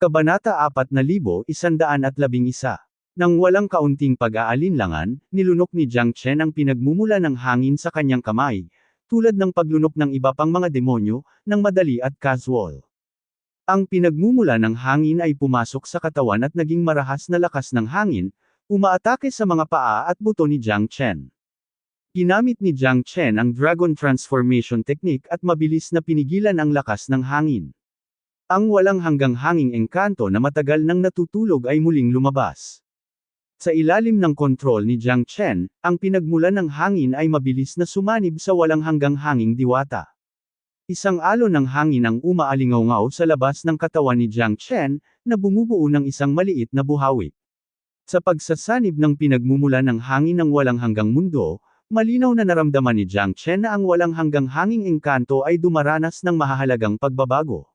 Kabanata 4111. Nang walang kaunting pag-aalinlangan, nilunok ni Jiang Chen ang pinagmumula ng hangin sa kanyang kamay, tulad ng paglunok ng iba pang mga demonyo, ng madali at casual. Ang pinagmumula ng hangin ay pumasok sa katawan at naging marahas na lakas ng hangin, umaatake sa mga paa at buto ni Jiang Chen. Ginamit ni Jiang Chen ang Dragon Transformation Technique at mabilis na pinigilan ang lakas ng hangin. Ang walang hanggang hanging engkanto na matagal nang natutulog ay muling lumabas. Sa ilalim ng kontrol ni Jiang Chen, ang pinagmulan ng hangin ay mabilis na sumanib sa walang hanggang hanging diwata. Isang alon ng hangin ang umaalingaw-ngaw sa labas ng katawan ni Jiang Chen, na bumubuo ng isang maliit na buhawi. Sa pagsasanib ng pinagmumula ng hangin ng walang hanggang mundo, malinaw na naramdaman ni Jiang Chen na ang walang hanggang hanging engkanto ay dumaranas ng mahahalagang pagbabago.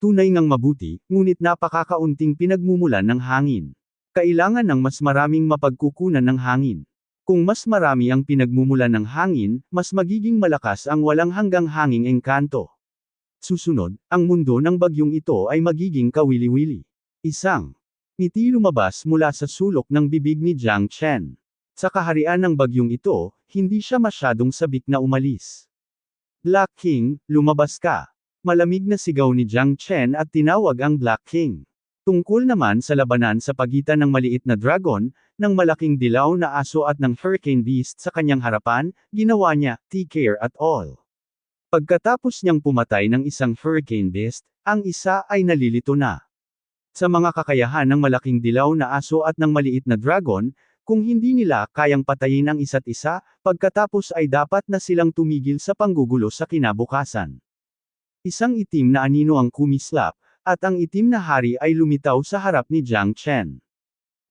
Tunay ngang mabuti, ngunit napakakaunting pinagmumulan ng hangin. Kailangan ng mas maraming mapagkukunan ng hangin. Kung mas marami ang pinagmumulan ng hangin, mas magiging malakas ang walang hanggang hanging engkanto. Susunod, ang mundo ng bagyong ito ay magiging kawili-wili. Isang ngiti lumabas mula sa sulok ng bibig ni Jiang Chen. Sa kaharian ng bagyong ito, hindi siya masyadong sabik na umalis. Black King, lumabas ka. Malamig na sigaw ni Jiang Chen at tinawag ang Black King. Tungkol naman sa labanan sa pagitan ng maliit na dragon, ng malaking dilaw na aso at ng Hurricane Beast sa kanyang harapan, ginawa niya, "Take care at all." Pagkatapos niyang pumatay ng isang Hurricane Beast, ang isa ay nalilito na. Sa mga kakayahan ng malaking dilaw na aso at ng maliit na dragon, kung hindi nila kayang patayin ang isa't isa, pagkatapos ay dapat na silang tumigil sa panggugulo sa kinabukasan. Isang itim na anino ang kumislap, at ang itim na hari ay lumitaw sa harap ni Jiang Chen.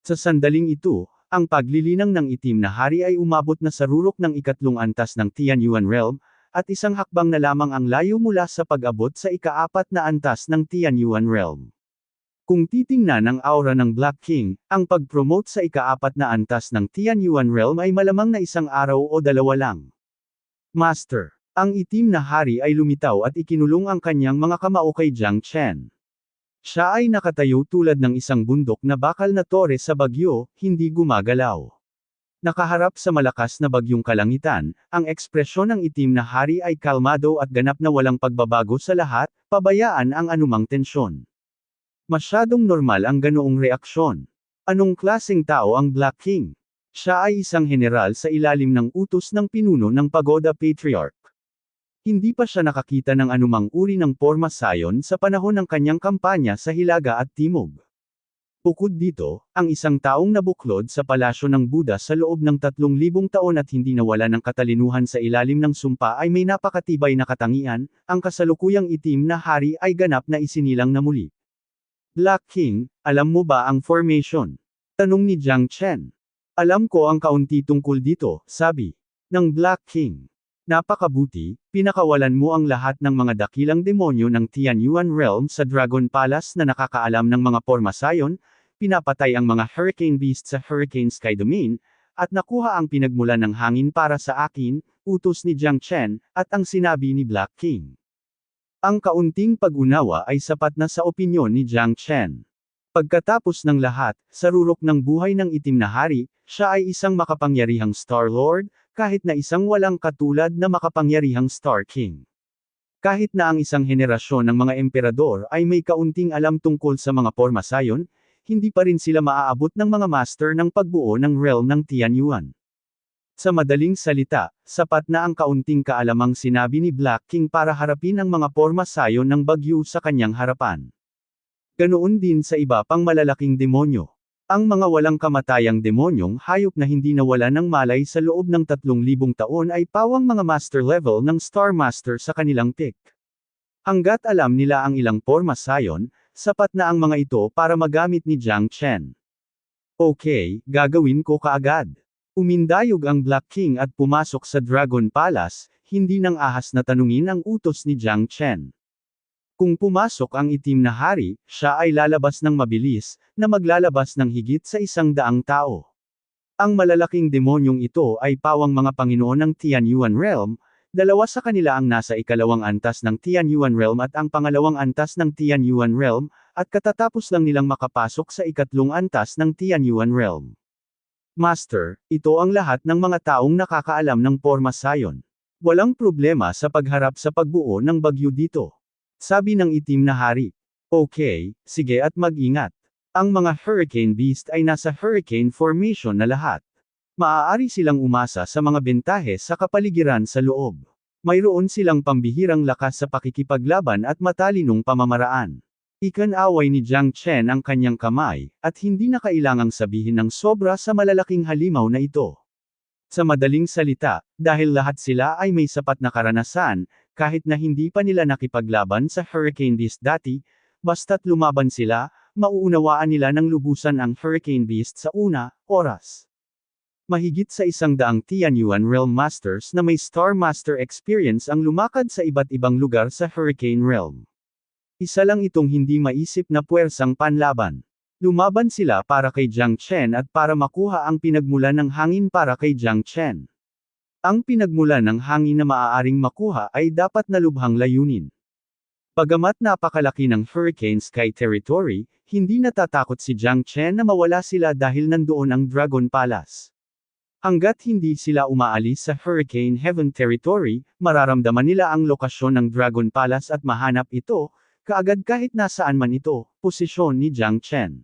Sa sandaling ito, ang paglilinang ng itim na hari ay umabot na sa rurok ng ikatlong antas ng Tianyuan Realm, at isang hakbang na lamang ang layo mula sa pag-abot sa ika-4 na antas ng Tianyuan Realm. Kung titingnan ang aura ng Black King, ang pag-promote sa ika-4 na antas ng Tianyuan Realm ay malamang na isang araw o dalawa lang. Master. Ang itim na hari ay lumitaw at ikinulong ang kanyang mga kamao kay Jiang Chen. Siya ay nakatayo tulad ng isang bundok na bakal na tore sa bagyo, hindi gumagalaw. Nakaharap sa malakas na bagyong kalangitan, ang ekspresyon ng itim na hari ay kalmado at ganap na walang pagbabago sa lahat, pabayaan ang anumang tensyon. Masyadong normal ang ganoong reaksyon. Anong klaseng tao ang Black King? Siya ay isang general sa ilalim ng utos ng pinuno ng Pagoda Patriarch. Hindi pa siya nakakita ng anumang uri ng porma sayon sa panahon ng kanyang kampanya sa Hilaga at Timog. Bukod dito, ang isang taong nabuklod sa palasyo ng Buddha sa loob ng 3,000 taon at hindi nawala ng katalinuhan sa ilalim ng sumpa ay may napakatibay na katangian, ang kasalukuyang itim na hari ay ganap na isinilang na muli. Black King, alam mo ba ang formation? Tanong ni Jiang Chen. Alam ko ang kaunti tungkol dito, sabi ng Black King. Napakabuti, pinakawalan mo ang lahat ng mga dakilang demonyo ng Tianyuan Realm sa Dragon Palace na nakakaalam ng mga porma sayon, pinapatay ang mga Hurricane Beast sa Hurricane Sky Domain, at nakuha ang pinagmulan ng hangin para sa akin, utos ni Jiang Chen, at ang sinabi ni Black King. Ang kaunting pag-unawa ay sapat na sa opinyon ni Jiang Chen. Pagkatapos ng lahat, sa rurok ng buhay ng itim na hari, siya ay isang makapangyarihang Star Lord, kahit na isang walang katulad na makapangyarihang Star King. Kahit na ang isang henerasyon ng mga emperador ay may kaunting alam tungkol sa mga porma sayon, hindi pa rin sila maaabot ng mga master ng pagbuo ng realm ng Tianyuan. Sa madaling salita, sapat na ang kaunting kaalamang sinabi ni Black King para harapin ang mga porma sayon ng bagyo sa kanyang harapan. Ganoon din sa iba pang malalaking demonyo. Ang mga walang kamatayang demonyong hayop na hindi nawala ng malay sa loob ng 3,000 taon ay pawang mga master level ng Star Master sa kanilang pick. Hanggat alam nila ang ilang porma sayon, sapat na ang mga ito para magamit ni Jiang Chen. Okay, gagawin ko kaagad. Umindayog ang Black King at pumasok sa Dragon Palace, hindi nang ahas na tanungin ang utos ni Jiang Chen. Kung pumasok ang itim na hari, siya ay lalabas ng mabilis, na maglalabas ng higit sa 100 tao. Ang malalaking demonyong ito ay pawang mga Panginoon ng Tianyuan Realm, dalawa sa kanila ang nasa ikalawang antas ng Tianyuan Realm at ang pangalawang antas ng Tianyuan Realm, at katatapos lang nilang makapasok sa ikatlong antas ng Tianyuan Realm. Master, ito ang lahat ng mga taong nakakaalam ng Pormasayon. Walang problema sa pagharap sa pagbuo ng bagyo dito. Sabi ng itim na hari. Okay, sige at mag-ingat. Ang mga Hurricane Beast ay nasa hurricane formation na lahat. Maaari silang umasa sa mga bentahe sa kapaligiran sa loob. Mayroon silang pambihirang lakas sa pakikipaglaban at matalinong pamamaraan. Ikan-away ni Jiang Chen ang kanyang kamay, at hindi na kailangang sabihin ng sobra sa malalaking halimaw na ito. Sa madaling salita, dahil lahat sila ay may sapat na karanasan, kahit na hindi pa nila nakipaglaban sa Hurricane Beast dati, basta't lumaban sila, mauunawaan nila ng lubusan ang Hurricane Beast sa oras. Mahigit sa 100 Tianyuan Realm Masters na may Star Master experience ang lumakad sa iba't ibang lugar sa Hurricane Realm. Isa lang itong hindi maisip na puwersang panlaban. Lumaban sila para kay Jiang Chen at para makuha ang pinagmulan ng hangin para kay Jiang Chen. Ang pinagmulan ng hangin na maaaring makuha ay dapat na lubhang layunin. Bagamat napakalaki ng Hurricane Sky Territory, hindi natatakot si Jiang Chen na mawala sila dahil nandoon ang Dragon Palace. Hanggat hindi sila umaalis sa Hurricane Heaven Territory, mararamdaman nila ang lokasyon ng Dragon Palace at mahanap ito, kaagad kahit nasaan man ito, posisyon ni Jiang Chen.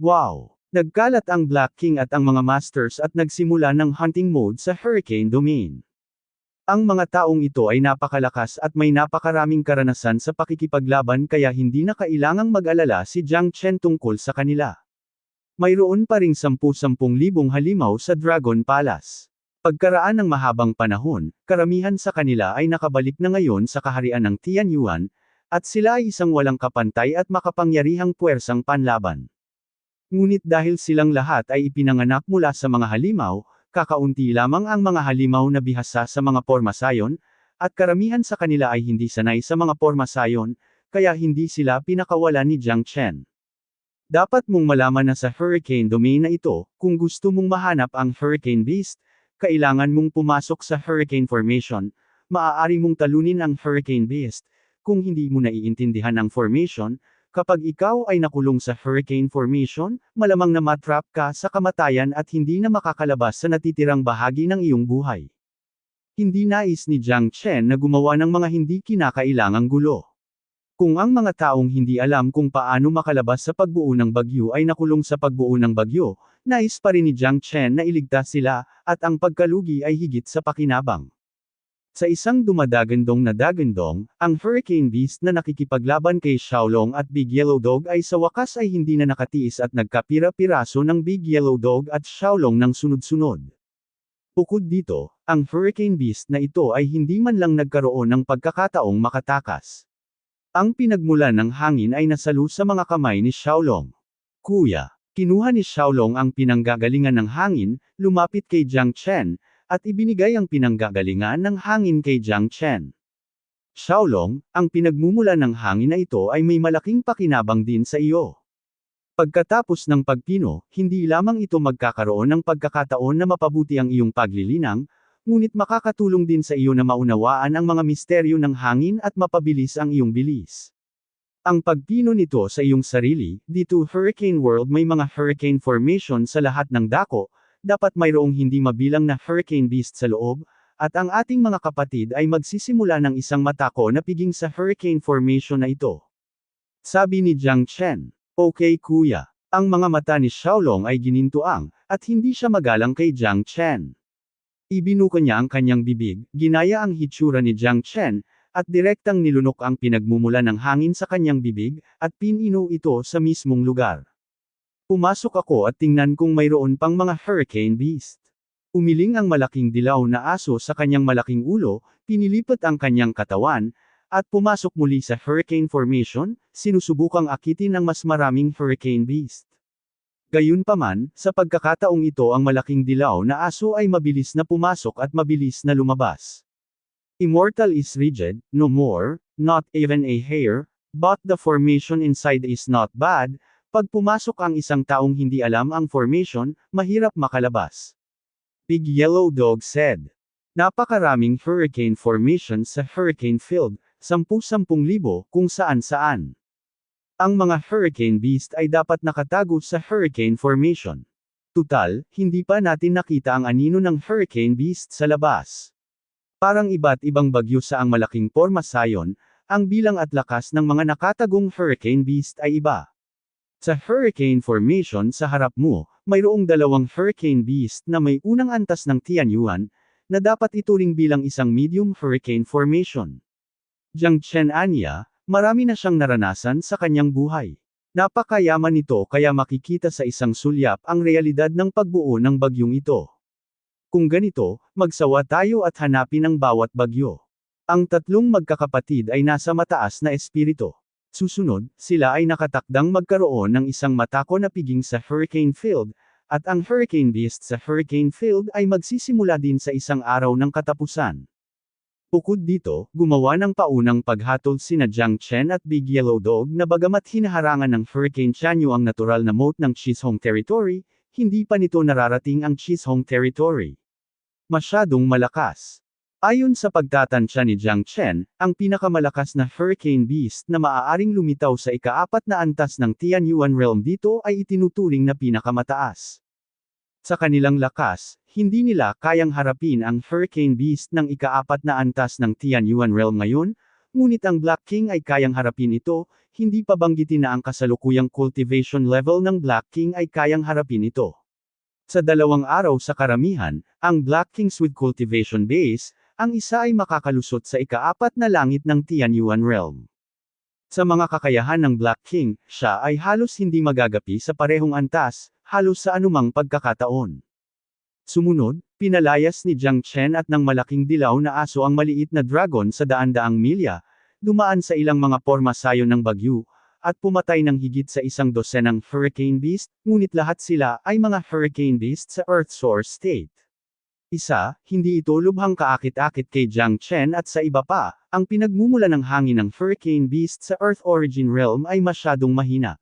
Wow! Nagkalat ang Black King at ang mga Masters at nagsimula ng hunting mode sa Hurricane Domain. Ang mga taong ito ay napakalakas at may napakaraming karanasan sa pakikipaglaban kaya hindi na kailangang mag-alala si Jiang Chen tungkol sa kanila. Mayroon pa ring 10,000 halimaw sa Dragon Palace. Pagkaraan ng mahabang panahon, karamihan sa kanila ay nakabalik na ngayon sa kaharian ng Tianyuan, at sila ay isang walang kapantay at makapangyarihang puwersang panlaban. Ngunit dahil silang lahat ay ipinanganak mula sa mga halimaw, kakaunti lamang ang mga halimaw na bihasa sa mga Pormasayon, at karamihan sa kanila ay hindi sanay sa mga Pormasayon, kaya hindi sila pinakawalan ni Jiang Chen. Dapat mong malaman na sa Hurricane Domain na ito, kung gusto mong mahanap ang Hurricane Beast, kailangan mong pumasok sa Hurricane Formation, maaari mong talunin ang Hurricane Beast. Kung hindi mo naiintindihan ang formation, kapag ikaw ay nakulong sa Hurricane Formation, malamang na matrap ka sa kamatayan at hindi na makakalabas sa natitirang bahagi ng iyong buhay. Hindi nais ni Jiang Chen na gumawa ng mga hindi kinakailangang gulo. Kung ang mga taong hindi alam kung paano makalabas sa pagbuo ng bagyo ay nakulong sa pagbuo ng bagyo, nais pa rin ni Jiang Chen na iligtas sila, at ang pagkalugi ay higit sa pakinabang. Sa isang dumadagandong na dagandong, ang Hurricane Beast na nakikipaglaban kay Xiaolong at Big Yellow Dog ay sa wakas ay hindi na nakatiis at nagkapira-piraso ng Big Yellow Dog at Xiaolong ng sunod-sunod. Bukod dito, ang Hurricane Beast na ito ay hindi man lang nagkaroon ng pagkakataong makatakas. Ang pinagmulan ng hangin ay nasalo sa mga kamay ni Xiaolong. Kuya, kinuha ni Xiaolong ang pinanggagalingan ng hangin, lumapit kay Jiang Chen, at ibinigay ang pinanggagalingan ng hangin kay Jiang Chen. Xiaolong, ang pinagmumulan ng hangin na ito ay may malaking pakinabang din sa iyo. Pagkatapos ng pagpino, hindi lamang ito magkakaroon ng pagkakataon na mapabuti ang iyong paglilinang, ngunit makakatulong din sa iyo na maunawaan ang mga misteryo ng hangin at mapabilis ang iyong bilis. Ang pagpino nito sa iyong sarili, dito Hurricane World may mga hurricane formation sa lahat ng dako, dapat mayroong hindi mabilang na Hurricane Beast sa loob, at ang ating mga kapatid ay magsisimula ng isang matako na piging sa Hurricane Formation na ito. Sabi ni Jiang Chen. Okay kuya. Ang mga mata ni Xiaolong ay ginintuang, at hindi siya magalang kay Jiang Chen. Ibinuka niya ang kanyang bibig, ginaya ang hitsura ni Jiang Chen, at direktang nilunok ang pinagmumula ng hangin sa kanyang bibig, at pinino ito sa mismong lugar. Pumasok ako at tingnan kung mayroon pang mga Hurricane Beast. Umiling ang malaking dilaw na aso sa kanyang malaking ulo, pinilipat ang kanyang katawan, at pumasok muli sa Hurricane Formation, sinusubukang akitin ang mas maraming Hurricane Beast. Gayunpaman, sa pagkakataong ito ang malaking dilaw na aso ay mabilis na pumasok at mabilis na lumabas. Immortal is rigid, no more, not even a hair, but the formation inside is not bad. Pag pumasok ang isang taong hindi alam ang formation, mahirap makalabas. Big Yellow Dog said. Napakaraming hurricane formations sa hurricane field, 10,000 kung saan-saan. Ang mga hurricane beast ay dapat nakatago sa hurricane formation. Tutal, hindi pa natin nakita ang anino ng hurricane beast sa labas. Parang iba't ibang bagyo sa ang malaking porma sayon, ang bilang at lakas ng mga nakatagong hurricane beast ay iba. Sa hurricane formation sa harap mo, mayroong dalawang hurricane beast na may unang antas ng Tianyuan, na dapat ituring bilang isang medium hurricane formation. Jiang Chen anya, marami na siyang naranasan sa kanyang buhay. Napakayaman nito kaya makikita sa isang sulyap ang realidad ng pagbuo ng bagyong ito. Kung ganito, magsawa tayo at hanapin ang bawat bagyo. Ang tatlong magkakapatid ay nasa mataas na espiritu. Susunod, sila ay nakatakdang magkaroon ng isang matako na piging sa hurricane field, at ang hurricane beast sa hurricane field ay magsisimula din sa isang araw ng katapusan. Bukod dito, gumawa ng paunang paghatol sina Jiang Chen at Big Yellow Dog na bagamat hinaharangan ng Hurricane Chanyu ang natural na moat ng Chisholm Territory, hindi pa nito nararating ang Chisholm Territory. Masyadong malakas. Ayon sa pagtatansya ni Jiang Chen, ang pinakamalakas na hurricane beast na maaaring lumitaw sa ika-4 na antas ng Tianyuan realm dito ay itinuturing na pinakamataas. Sa kanilang lakas, hindi nila kayang harapin ang hurricane beast ng ika-4 na antas ng Tianyuan realm ngayon, ngunit ang Black King ay kayang harapin ito, hindi pa banggitin na ang kasalukuyang cultivation level ng Black King ay kayang harapin ito. Sa 2 araw sa karamihan, ang Black Kings with cultivation base, ang isa ay makakalusot sa ika-4 na langit ng Tianyuan realm. Sa mga kakayahan ng Black King, siya ay halos hindi magagapi sa parehong antas, halos sa anumang pagkakataon. Sumunod, pinalayas ni Jiang Chen at ng malaking dilaw na aso ang maliit na dragon sa daan-daang milya, dumaan sa ilang mga porma sayon ng bagyo, at pumatay ng higit sa 100 hurricane beast, ngunit lahat sila ay mga hurricane beast sa Earth Source state. Hindi ito lubhang kaakit-akit kay Jiang Chen at sa iba pa, ang pinagmumula ng hangin ng hurricane beast sa Earth Origin Realm ay masyadong mahina.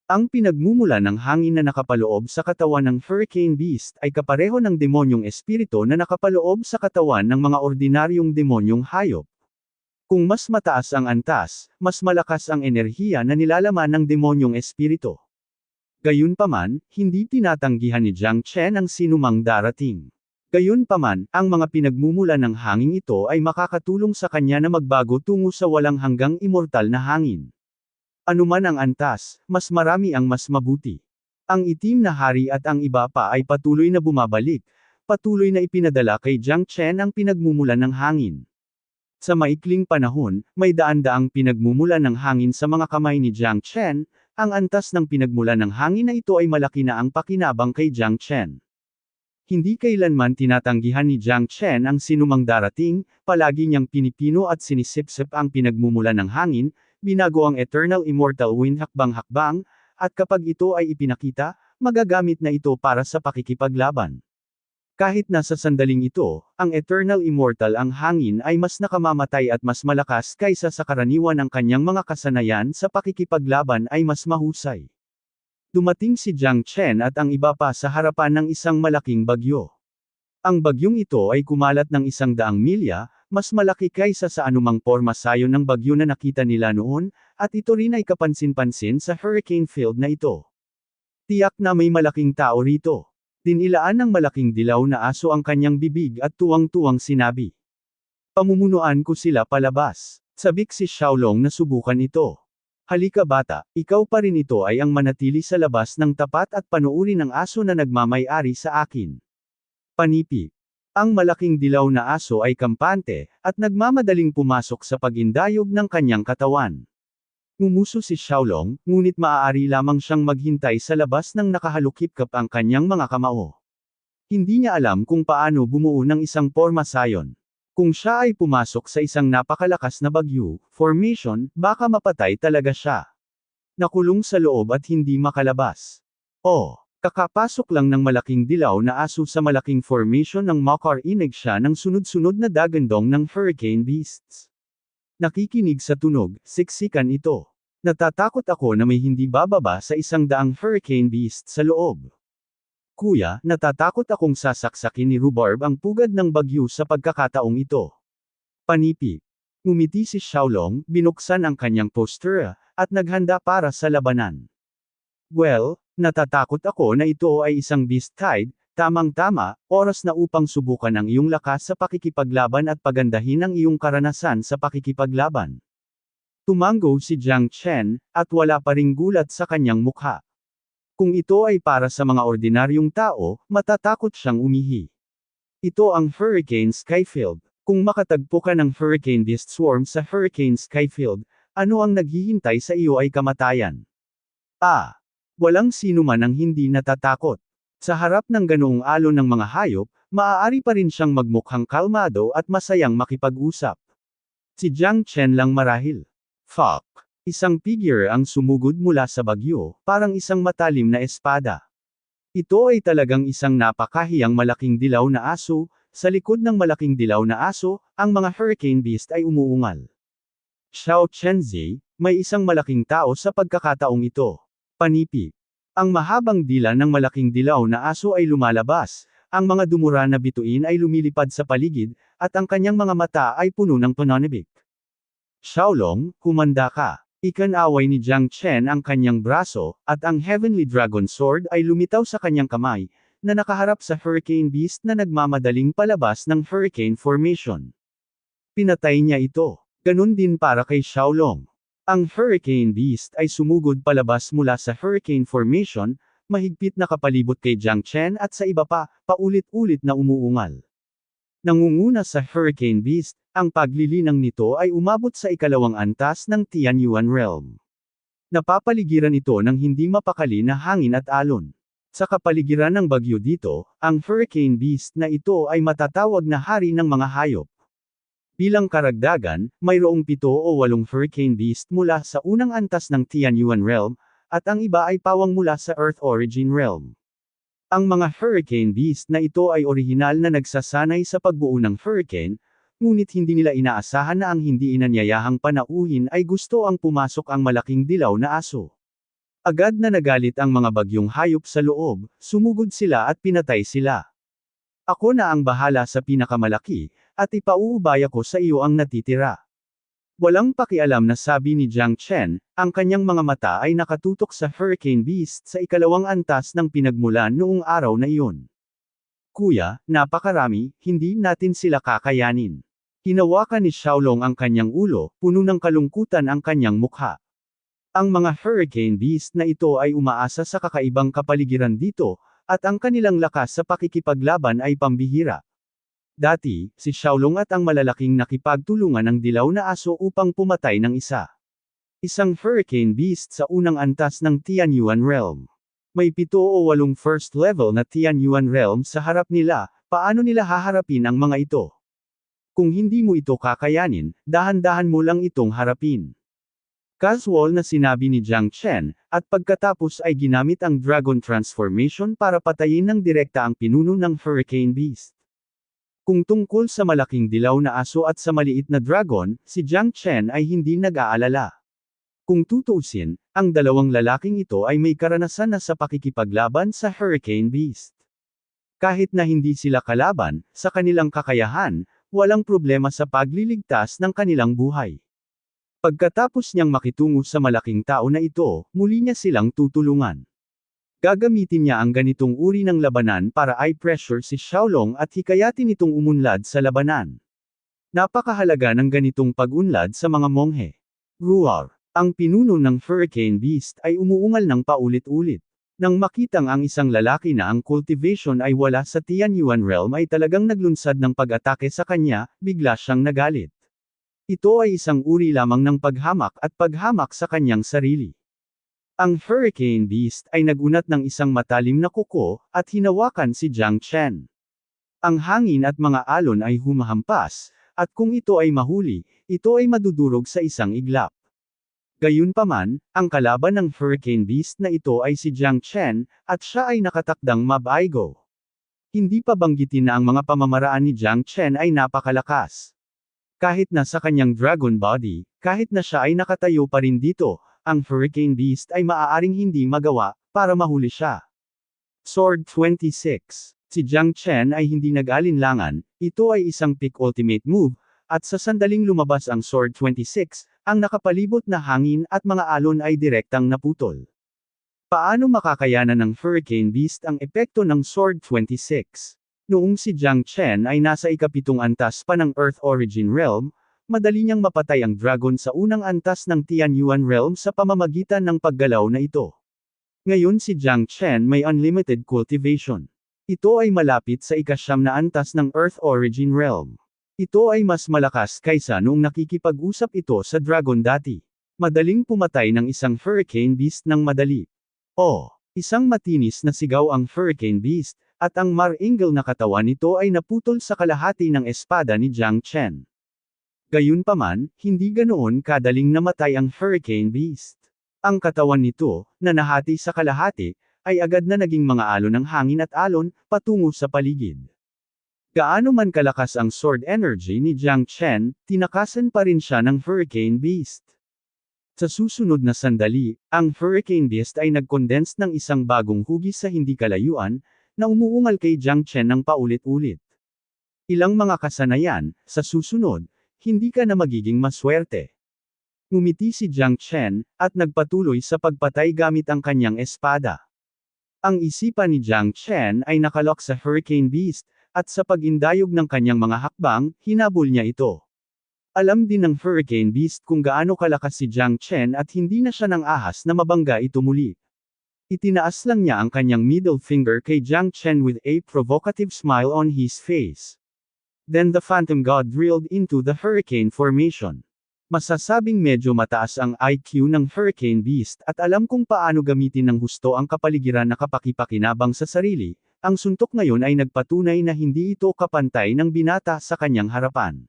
Ang pinagmumula ng hangin na nakapaloob sa katawan ng hurricane beast ay kapareho ng demonyong espiritu na nakapaloob sa katawan ng mga ordinaryong demonyong hayop. Kung mas mataas ang antas, mas malakas ang enerhiya na nilalaman ng demonyong espiritu. Gayunpaman, hindi tinatanggihan ni Jiang Chen ang sinumang darating. Gayunpaman, ang mga pinagmumula ng hangin ito ay makakatulong sa kanya na magbago tungo sa walang hanggang immortal na hangin. Anuman ang antas, mas marami ang mas mabuti. Ang itim na hari at ang iba pa ay patuloy na bumabalik, patuloy na ipinadala kay Jiang Chen ang pinagmumula ng hangin. Sa maikling panahon, may daan-daang pinagmumula ng hangin sa mga kamay ni Jiang Chen, ang antas ng pinagmula ng hangin na ito ay malaki na ang pakinabang kay Jiang Chen. Hindi kailanman tinatanggihan ni Jiang Chen ang sinumang darating, palagi niyang pinipino at sinisipsip ang pinagmumula ng hangin, binago ang Eternal Immortal Wind hakbang-hakbang, at kapag ito ay ipinakita, magagamit na ito para sa pakikipaglaban. Kahit na sa sandaling ito, ang Eternal Immortal ang hangin ay mas nakamamatay at mas malakas kaysa sa karaniwan ang kanyang mga kasanayan sa pakikipaglaban ay mas mahusay. Dumating si Jiang Chen at ang iba pa sa harapan ng isang malaking bagyo. Ang bagyong ito ay kumalat ng 100 milya, mas malaki kaysa sa anumang porma sayon ng bagyo na nakita nila noon, at ito rin ay kapansin-pansin sa hurricane field na ito. Tiyak na may malaking tao rito. Dinilaan ng malaking dilaw na aso ang kanyang bibig at tuwang-tuwang sinabi. Pamumunuan ko sila palabas. Sabik si Xiaolong na subukan ito. Halika bata, ikaw pa rin ito ay ang manatili sa labas ng tapat at panuuri ng aso na nagmamay-ari sa akin. Panipi. Ang malaking dilaw na aso ay kampante, at nagmamadaling pumasok sa pagindayog ng kanyang katawan. Ngumuso si Xiaolong, ngunit maaari lamang siyang maghintay sa labas ng nakahalukip-kap ang kanyang mga kamao. Hindi niya alam kung paano bumuo ng isang porma sayon. Kung siya ay pumasok sa isang napakalakas na bagyo, formation, baka mapatay talaga siya. Nakulong sa loob at hindi makalabas. Kakapasok lang ng malaking dilaw na aso sa malaking formation ng makarinig siya ng sunod-sunod na dagandong ng hurricane beasts. Nakikinig sa tunog, siksikan ito. Natatakot ako na may hindi bababa sa 100 hurricane beast sa loob. Kuya, natatakot akong sasaksakin ni Rhubarb ang pugad ng bagyo sa pagkakataong ito. Panipi. Ngumiti si Xiaolong, binuksan ang kanyang postura, at naghanda para sa labanan. Well, natatakot ako na ito ay isang beast tide, tamang-tama, oras na upang subukan ang iyong lakas sa pakikipaglaban at pagandahin ang iyong karanasan sa pakikipaglaban. Tumango si Jiang Chen, at wala pa ring gulat sa kanyang mukha. Kung ito ay para sa mga ordinaryong tao, matatakot siyang umihi. Ito ang Hurricane Skyfield. Kung makatagpo ka ng Hurricane Beast Swarm sa Hurricane Skyfield, ano ang naghihintay sa iyo ay kamatayan. Walang sino man ang hindi natatakot. Sa harap ng ganoong alon ng mga hayop, maaari pa rin siyang magmukhang kalmado at masayang makipag-usap. Si Jiang Chen lang marahil. Fuck. Isang figure ang sumugod mula sa bagyo, parang isang matalim na espada. Ito ay talagang isang napakahiyang malaking dilaw na aso. Sa likod ng malaking dilaw na aso, ang mga Hurricane Beast ay umuungal. Xiao Chenzi, may isang malaking tao sa pagkakataong ito. Panipi. Ang mahabang dila ng malaking dilaw na aso ay lumalabas, ang mga dumura na bituin ay lumilipad sa paligid, at ang kanyang mga mata ay puno ng pananabik. Xiaolong, humanda ka. Ikanaway ni Jiang Chen ang kanyang braso, at ang Heavenly Dragon Sword ay lumitaw sa kanyang kamay, na nakaharap sa Hurricane Beast na nagmamadaling palabas ng Hurricane Formation. Pinatay niya ito. Ganun din para kay Xiaolong. Ang Hurricane Beast ay sumugod palabas mula sa Hurricane Formation, mahigpit na kapalibot kay Jiang Chen at sa iba pa, paulit-ulit na umuungal. Nangunguna sa Hurricane Beast, ang paglilinang nito ay umabot sa ikalawang antas ng Tianyuan Realm. Napapaligiran ito ng hindi mapakali na hangin at alon. Sa kapaligiran ng bagyo dito, ang Hurricane Beast na ito ay matatawag na hari ng mga hayop. Bilang karagdagan, mayroong 7 o 8 Hurricane Beast mula sa unang antas ng Tianyuan Realm, at ang iba ay pawang mula sa Earth Origin Realm. Ang mga Hurricane Beast na ito ay orihinal na nagsasanay sa pagbuo ng hurricane, ngunit hindi nila inaasahan na ang hindi inanyayahang panauhin ay gusto ang pumasok ang malaking dilaw na aso. Agad na nagalit ang mga bagyong hayop sa loob, sumugod sila at pinatay sila. Ako na ang bahala sa pinakamalaki, at ipauubaya ko sa iyo ang natitira. Walang pakialam na sabi ni Jiang Chen, ang kanyang mga mata ay nakatutok sa Hurricane Beast sa ikalawang antas ng pinagmulan noong araw na iyon. Kuya, napakarami, hindi natin sila kakayanin. Hinawakan ni Xiaolong ang kanyang ulo, puno ng kalungkutan ang kanyang mukha. Ang mga Hurricane Beast na ito ay umaasa sa kakaibang kapaligiran dito, at ang kanilang lakas sa pakikipaglaban ay pambihira. Dati, si Xiaolong at ang malalaking nakipagtulungan ng dilaw na aso upang pumatay ng isa. Isang Hurricane Beast sa unang antas ng Tianyuan Realm. May 7 o 8 first level na Tianyuan Realm sa harap nila, paano nila haharapin ang mga ito? Kung hindi mo ito kakayanin, dahan-dahan mo lang itong harapin. Casual na sinabi ni Jiang Chen, at pagkatapos ay ginamit ang Dragon Transformation para patayin ng direkta ang pinuno ng Hurricane Beast. Kung tungkol sa malaking dilaw na aso at sa maliit na dragon, si Jiang Chen ay hindi nag-aalala. Kung tutuusin, ang dalawang lalaking ito ay may karanasan na sa pakikipaglaban sa Hurricane Beast. Kahit na hindi sila kalaban, sa kanilang kakayahan, walang problema sa pagliligtas ng kanilang buhay. Pagkatapos niyang makitungo sa malaking tao na ito, muli niya silang tutulungan. Gagamitin niya ang ganitong uri ng labanan para i-pressure si Xiaolong at hikayatin itong umunlad sa labanan. Napakahalaga ng ganitong pag-unlad sa mga monghe. Roar! Ang pinuno ng Hurricane Beast ay umuungal ng paulit-ulit. Nang makitang ang isang lalaki na ang cultivation ay wala sa Tianyuan Realm ay talagang naglunsad ng pag-atake sa kanya, bigla siyang nagalit. Ito ay isang uri lamang ng paghamak at paghamak sa kanyang sarili. Ang Hurricane Beast ay nagunat ng isang matalim na kuko, at hinawakan si Jiang Chen. Ang hangin at mga alon ay humahampas, at kung ito ay mahuli, ito ay madudurog sa isang iglap. Gayunpaman, ang kalaban ng Hurricane Beast na ito ay si Jiang Chen, at siya ay nakatakdang mabaigo. Hindi pa banggitin na ang mga pamamaraan ni Jiang Chen ay napakalakas. Kahit na sa kanyang dragon body, kahit na siya ay nakatayo pa rin dito, ang Hurricane Beast ay maaaring hindi magawa, para mahuli siya. Sword 26. Si Jiang Chen ay hindi nag-alinlangan, ito ay isang peak ultimate move, at sa sandaling lumabas ang Sword 26, ang nakapalibot na hangin at mga alon ay direktang naputol. Paano makakayanan ng Hurricane Beast ang epekto ng Sword 26? Noong si Jiang Chen ay nasa ikapitong antas pa ng Earth Origin Realm, madali niyang mapatay ang dragon sa unang antas ng Tianyuan Realm sa pamamagitan ng paggalaw na ito. Ngayon si Jiang Chen may unlimited cultivation. Ito ay malapit sa ikasyam na antas ng Earth Origin Realm. Ito ay mas malakas kaysa noong nakikipag-usap ito sa dragon dati. Madaling pumatay ng isang Hurricane Beast ng madali. Isang matinis na sigaw ang Hurricane Beast, at ang mar-ingle na katawan nito ay naputol sa kalahati ng espada ni Jiang Chen. Gayunpaman, hindi ganoon kadaling namatay ang Hurricane Beast. Ang katawan nito, na nahati sa kalahati, ay agad na naging mga alon ng hangin at alon, patungo sa paligid. Gaano man kalakas ang sword energy ni Jiang Chen, tinakasan pa rin siya ng Hurricane Beast. Sa susunod na sandali, ang Hurricane Beast ay nag-condense ng isang bagong hugis sa hindi kalayuan, na umuungal kay Jiang Chen ng paulit-ulit. Ilang mga kasanayan, sa susunod, hindi ka na magiging maswerte. Ngumiti si Jiang Chen, at nagpatuloy sa pagpatay gamit ang kanyang espada. Ang isipan ni Jiang Chen ay nakalok sa Hurricane Beast, at sa pag-indayog ng kanyang mga hakbang, hinabol niya ito. Alam din ng Hurricane Beast kung gaano kalakas si Jiang Chen at hindi na siya nang ahas na mabangga ito muli. Itinaas lang niya ang kanyang middle finger kay Jiang Chen with a provocative smile on his face. Then the Phantom God drilled into the Hurricane Formation. Masasabing medyo mataas ang IQ ng Hurricane Beast at alam kung paano gamitin ng husto ang kapaligiran na kapakipakinabang sa sarili, ang suntok ngayon ay nagpatunay na hindi ito kapantay ng binata sa kanyang harapan.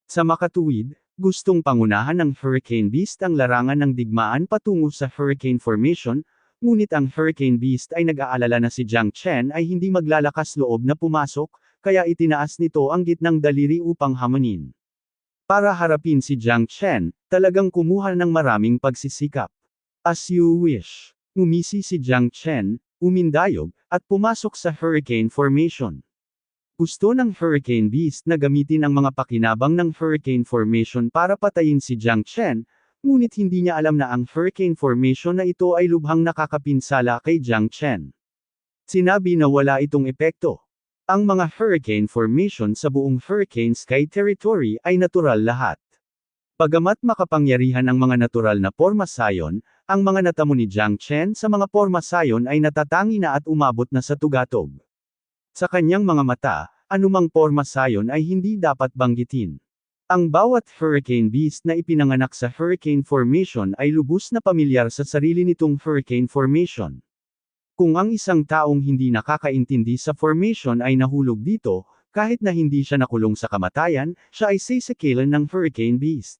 Sa makatuwid, gustong pangunahan ng Hurricane Beast ang larangan ng digmaan patungo sa Hurricane Formation, ngunit ang Hurricane Beast ay nag-aalala na si Jiang Chen ay hindi maglalakas loob na pumasok, kaya itinaas nito ang gitnang daliri upang hamunin. Para harapin si Jiang Chen, talagang kumuha ng maraming pagsisikap. As you wish. Ngumisi si Jiang Chen, umindayog, at pumasok sa Hurricane Formation. Gusto ng Hurricane Beast na gamitin ang mga pakinabang ng Hurricane Formation para patayin si Jiang Chen, ngunit hindi niya alam na ang Hurricane Formation na ito ay lubhang nakakapinsala kay Jiang Chen. Sinabi na wala itong epekto. Ang mga Hurricane Formation sa buong Hurricane Sky Territory ay natural lahat. Bagamat makapangyarihan ang mga natural na porma sayon, ang mga natamo ni Jiang Chen sa mga porma sayon ay natatangi na at umabot na sa tugatog. Sa kanyang mga mata, anumang porma sayon ay hindi dapat banggitin. Ang bawat Hurricane Beast na ipinanganak sa Hurricane Formation ay lubos na pamilyar sa sarili nitong Hurricane Formation. Kung ang isang taong hindi nakakaintindi sa formation ay nahulog dito, kahit na hindi siya nakulong sa kamatayan, siya ay sasakilan ng Hurricane Beast.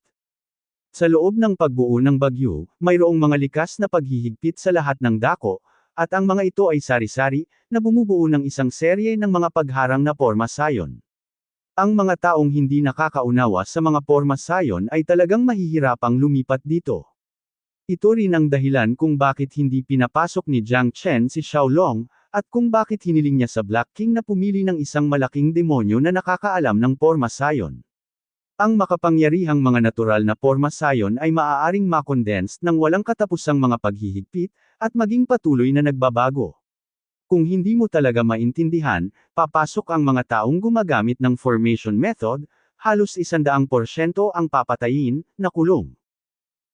Sa loob ng pagbuo ng bagyo, mayroong mga likas na paghihigpit sa lahat ng dako, at ang mga ito ay sari-sari, na bumubuo ng isang serye ng mga pagharang na porma sayon. Ang mga taong hindi nakakaunawa sa mga porma sayon ay talagang mahihirapang lumipat dito. Ito rin ang dahilan kung bakit hindi pinapasok ni Jiang Chen si Xiaolong, at kung bakit hiniling niya sa Black King na pumili ng isang malaking demonyo na nakakaalam ng porma sayon. Ang makapangyarihang mga natural na porma sayon ay maaaring makondensed ng walang katapusang mga paghihigpit, at maging patuloy na nagbabago. Kung hindi mo talaga maintindihan, papasok ang mga taong gumagamit ng formation method, halos 100% ang papatayin, na kulong.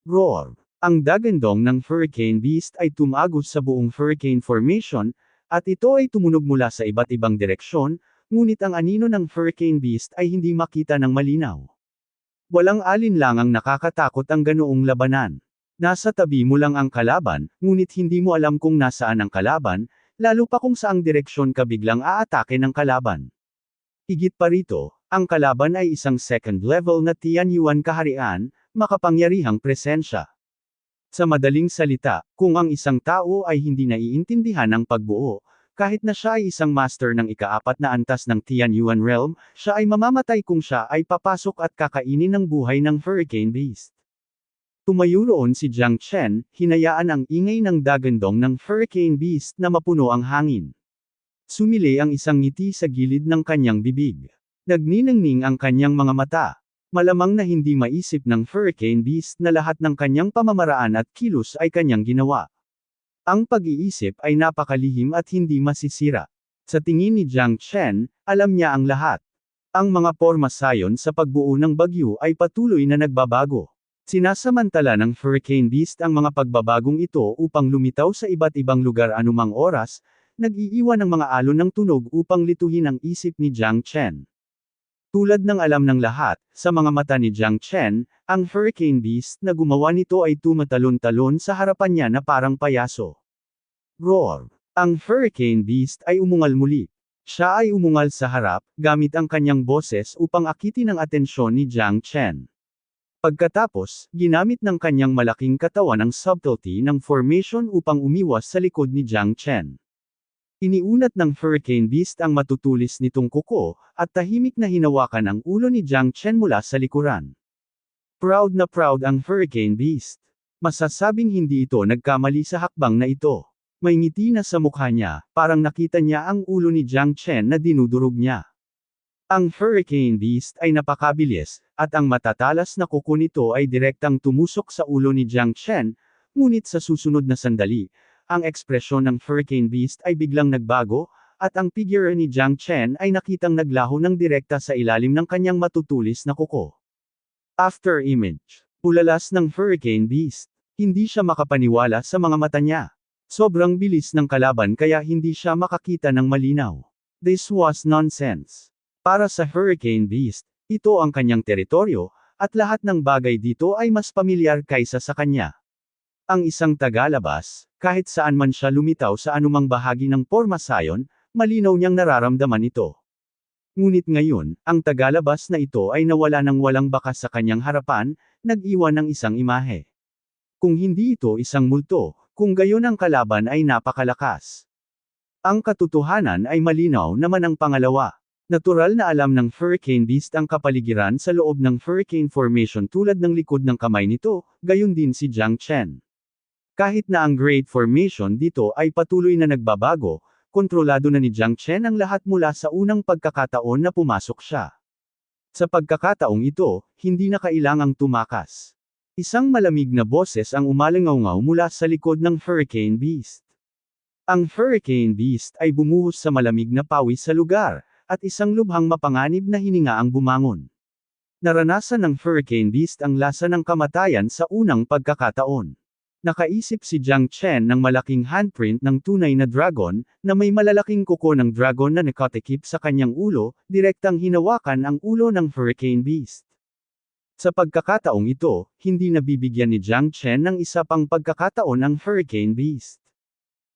Roar! Ang dagandong ng Hurricane Beast ay tumagos sa buong Hurricane Formation, at ito ay tumunog mula sa iba't ibang direksyon, ngunit ang anino ng Hurricane Beast ay hindi makita ng malinaw. Walang alinlangang nakakatakot ang ganoong labanan. Nasa tabi mo lang ang kalaban, ngunit hindi mo alam kung nasaan ang kalaban, lalo pa kung saang direksyon ka biglang aatake ng kalaban. Higit pa rito, ang kalaban ay isang second level na Tianyuan kaharian, makapangyarihang presensya. Sa madaling salita, kung ang isang tao ay hindi naiintindihan ang pagbuo, kahit na siya ay isang master ng ika-4 na antas ng Tianyuan Realm, siya ay mamamatay kung siya ay papasok at kakainin ng buhay ng Hurricane Beast. Tumayo roon si Jiang Chen, hinayaan ang ingay ng dagandong ng Hurricane Beast na mapuno ang hangin. Sumili ang isang ngiti sa gilid ng kanyang bibig. Nagniningning ang kanyang mga mata. Malamang na hindi maisip ng Hurricane Beast na lahat ng kanyang pamamaraan at kilos ay kanyang ginawa. Ang pag-iisip ay napakalihim at hindi masisira. Sa tingin ni Jiang Chen, alam niya ang lahat. Ang mga porma sayon sa pagbuo ng bagyo ay patuloy na nagbabago. Sinasamantala ng Hurricane Beast ang mga pagbabagong ito upang lumitaw sa iba't ibang lugar anumang oras, nag-iiwan ng mga alon ng tunog upang lituhin ang isip ni Jiang Chen. Tulad ng alam ng lahat, sa mga mata ni Jiang Chen, ang Hurricane Beast na gumawa nito ay tumatalon-talon sa harapan niya na parang payaso. Roar! Ang Hurricane Beast ay umungal muli. Siya ay umungal sa harap, gamit ang kanyang boses upang akitin ang atensyon ni Jiang Chen. Pagkatapos, ginamit ng kanyang malaking katawan ang subtlety ng formation upang umiwas sa likod ni Jiang Chen. Iniunat ng Hurricane Beast ang matutulis nitong kuko, at tahimik na hinawakan ang ulo ni Jiang Chen mula sa likuran. Proud na proud ang Hurricane Beast. Masasabing hindi ito nagkamali sa hakbang na ito. May ngiti na sa mukha niya, parang nakita niya ang ulo ni Jiang Chen na dinudurog niya. Ang Hurricane Beast ay napakabilis, at ang matatalas na kuko nito ay direktang tumusok sa ulo ni Jiang Chen, ngunit sa susunod na sandali, ang ekspresyon ng Hurricane Beast ay biglang nagbago, at ang figure ni Jiang Chen ay nakitang naglaho ng direkta sa ilalim ng kanyang matutulis na kuko. After image. Ulalas ng Hurricane Beast. Hindi siya makapaniwala sa mga mata niya. Sobrang bilis ng kalaban kaya hindi siya makakita ng malinaw. This was nonsense. Para sa Hurricane Beast, ito ang kanyang teritoryo, at lahat ng bagay dito ay mas pamilyar kaysa sa kanya. Ang isang tagalabas, kahit saan man siya lumitaw sa anumang bahagi ng porma sayon, malinaw niyang nararamdaman ito. Ngunit ngayon, ang tagalabas na ito ay nawala ng walang bakas sa kanyang harapan, nag-iwan ng isang imahe. Kung hindi ito isang multo, kung gayon ang kalaban ay napakalakas. Ang katotohanan ay malinaw naman ang pangalawa. Natural na alam ng Hurricane Beast ang kapaligiran sa loob ng Hurricane Formation tulad ng likod ng kamay nito, gayon din si Jiang Chen. Kahit na ang Great Formation dito ay patuloy na nagbabago, kontrolado na ni Jiang Chen ang lahat mula sa unang pagkakataon na pumasok siya. Sa pagkakataong ito, hindi na kailangang tumakas. Isang malamig na boses ang umalangaw mula sa likod ng Hurricane Beast. Ang Hurricane Beast ay bumuhos sa malamig na pawis sa lugar, at isang lubhang mapanganib na hininga ang bumangon. Naranasan ng Hurricane Beast ang lasa ng kamatayan sa unang pagkakataon. Nakaisip si Jiang Chen ng malaking handprint ng tunay na dragon, na may malalaking kuko ng dragon na nakatikip sa kanyang ulo, direktang hinawakan ang ulo ng Hurricane Beast. Sa pagkakataong ito, hindi nabibigyan ni Jiang Chen ng isa pang pagkakataon ang Hurricane Beast.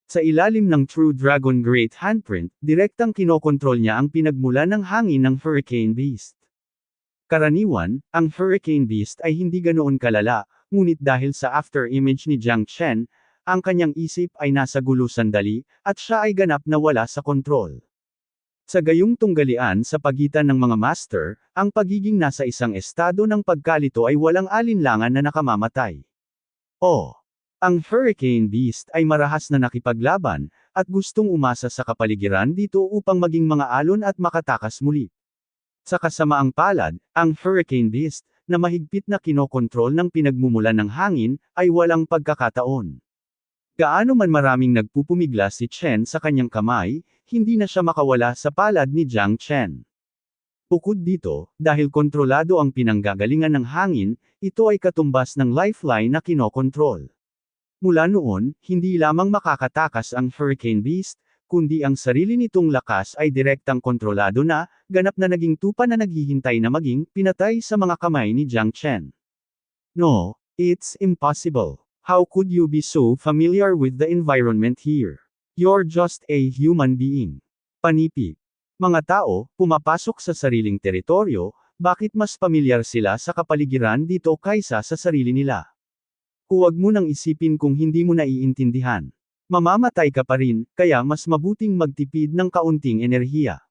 Sa ilalim ng True Dragon Great Handprint, direktang kinokontrol niya ang pinagmula ng hangin ng Hurricane Beast. Karaniwan, ang Hurricane Beast ay hindi ganoon kalala, ngunit dahil sa after image ni Jiang Chen, ang kanyang isip ay nasa gulo sandali, at siya ay ganap na wala sa kontrol. Sa gayong tunggalian sa pagitan ng mga master, ang pagiging nasa isang estado ng pagkalito ay walang alinlangan na nakamamatay. Ang Hurricane Beast ay marahas na nakipaglaban, at gustong umasa sa kapaligiran dito upang maging mga alon at makatakas muli. Sa kasamaang palad, ang Hurricane Beast, na mahigpit na kinokontrol ng pinagmumulan ng hangin, ay walang pagkakataon. Gaano man maraming nagpupumigla si Chen sa kanyang kamay, hindi na siya makawala sa palad ni Jiang Chen. Bukod dito, dahil kontrolado ang pinanggagalingan ng hangin, ito ay katumbas ng lifeline na kinokontrol. Mula noon, hindi lamang makakatakas ang Hurricane Beast, kundi ang sarili nitong lakas ay direktang kontrolado na, ganap na naging tupa na naghihintay na maging pinatay sa mga kamay ni Jiang Chen. No, it's impossible. How could you be so familiar with the environment here? You're just a human being. Panipig. Mga tao, pumapasok sa sariling teritoryo, bakit mas pamilyar sila sa kapaligiran dito kaysa sa sarili nila? Huwag mo nang isipin kung hindi mo naiintindihan. Mamamatay ka pa rin, kaya mas mabuting magtipid ng kaunting enerhiya.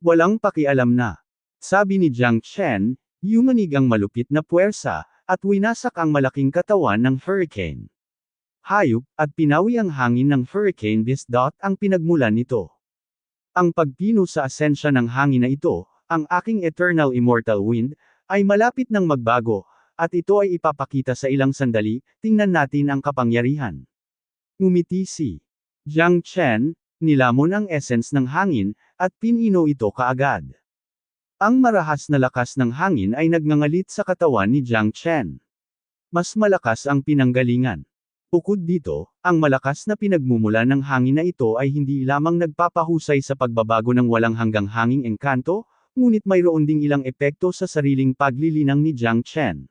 Walang pakialam na. Sabi ni Jiang Chen, yumanig ang malupit na puwersa, at winasak ang malaking katawan ng Hurricane. Hayop, at pinawi ang hangin ng Hurricane Beast. Ang pinagmulan nito. Ang pagpino sa asensya ng hangin na ito, ang aking eternal immortal wind, ay malapit ng magbago, at ito ay ipapakita sa ilang sandali. Tingnan natin ang kapangyarihan. Ngumiti si Jiang Chen, nilamon ang essence ng hangin, at pinino ito kaagad. Ang marahas na lakas ng hangin ay nagngangalit sa katawan ni Jiang Chen. Mas malakas ang pinanggalingan. Bukod dito, ang malakas na pinagmumula ng hangin na ito ay hindi lamang nagpapahusay sa pagbabago ng walang hanggang hanging engkanto, ngunit mayroon ding ilang epekto sa sariling paglilinang ni Jiang Chen.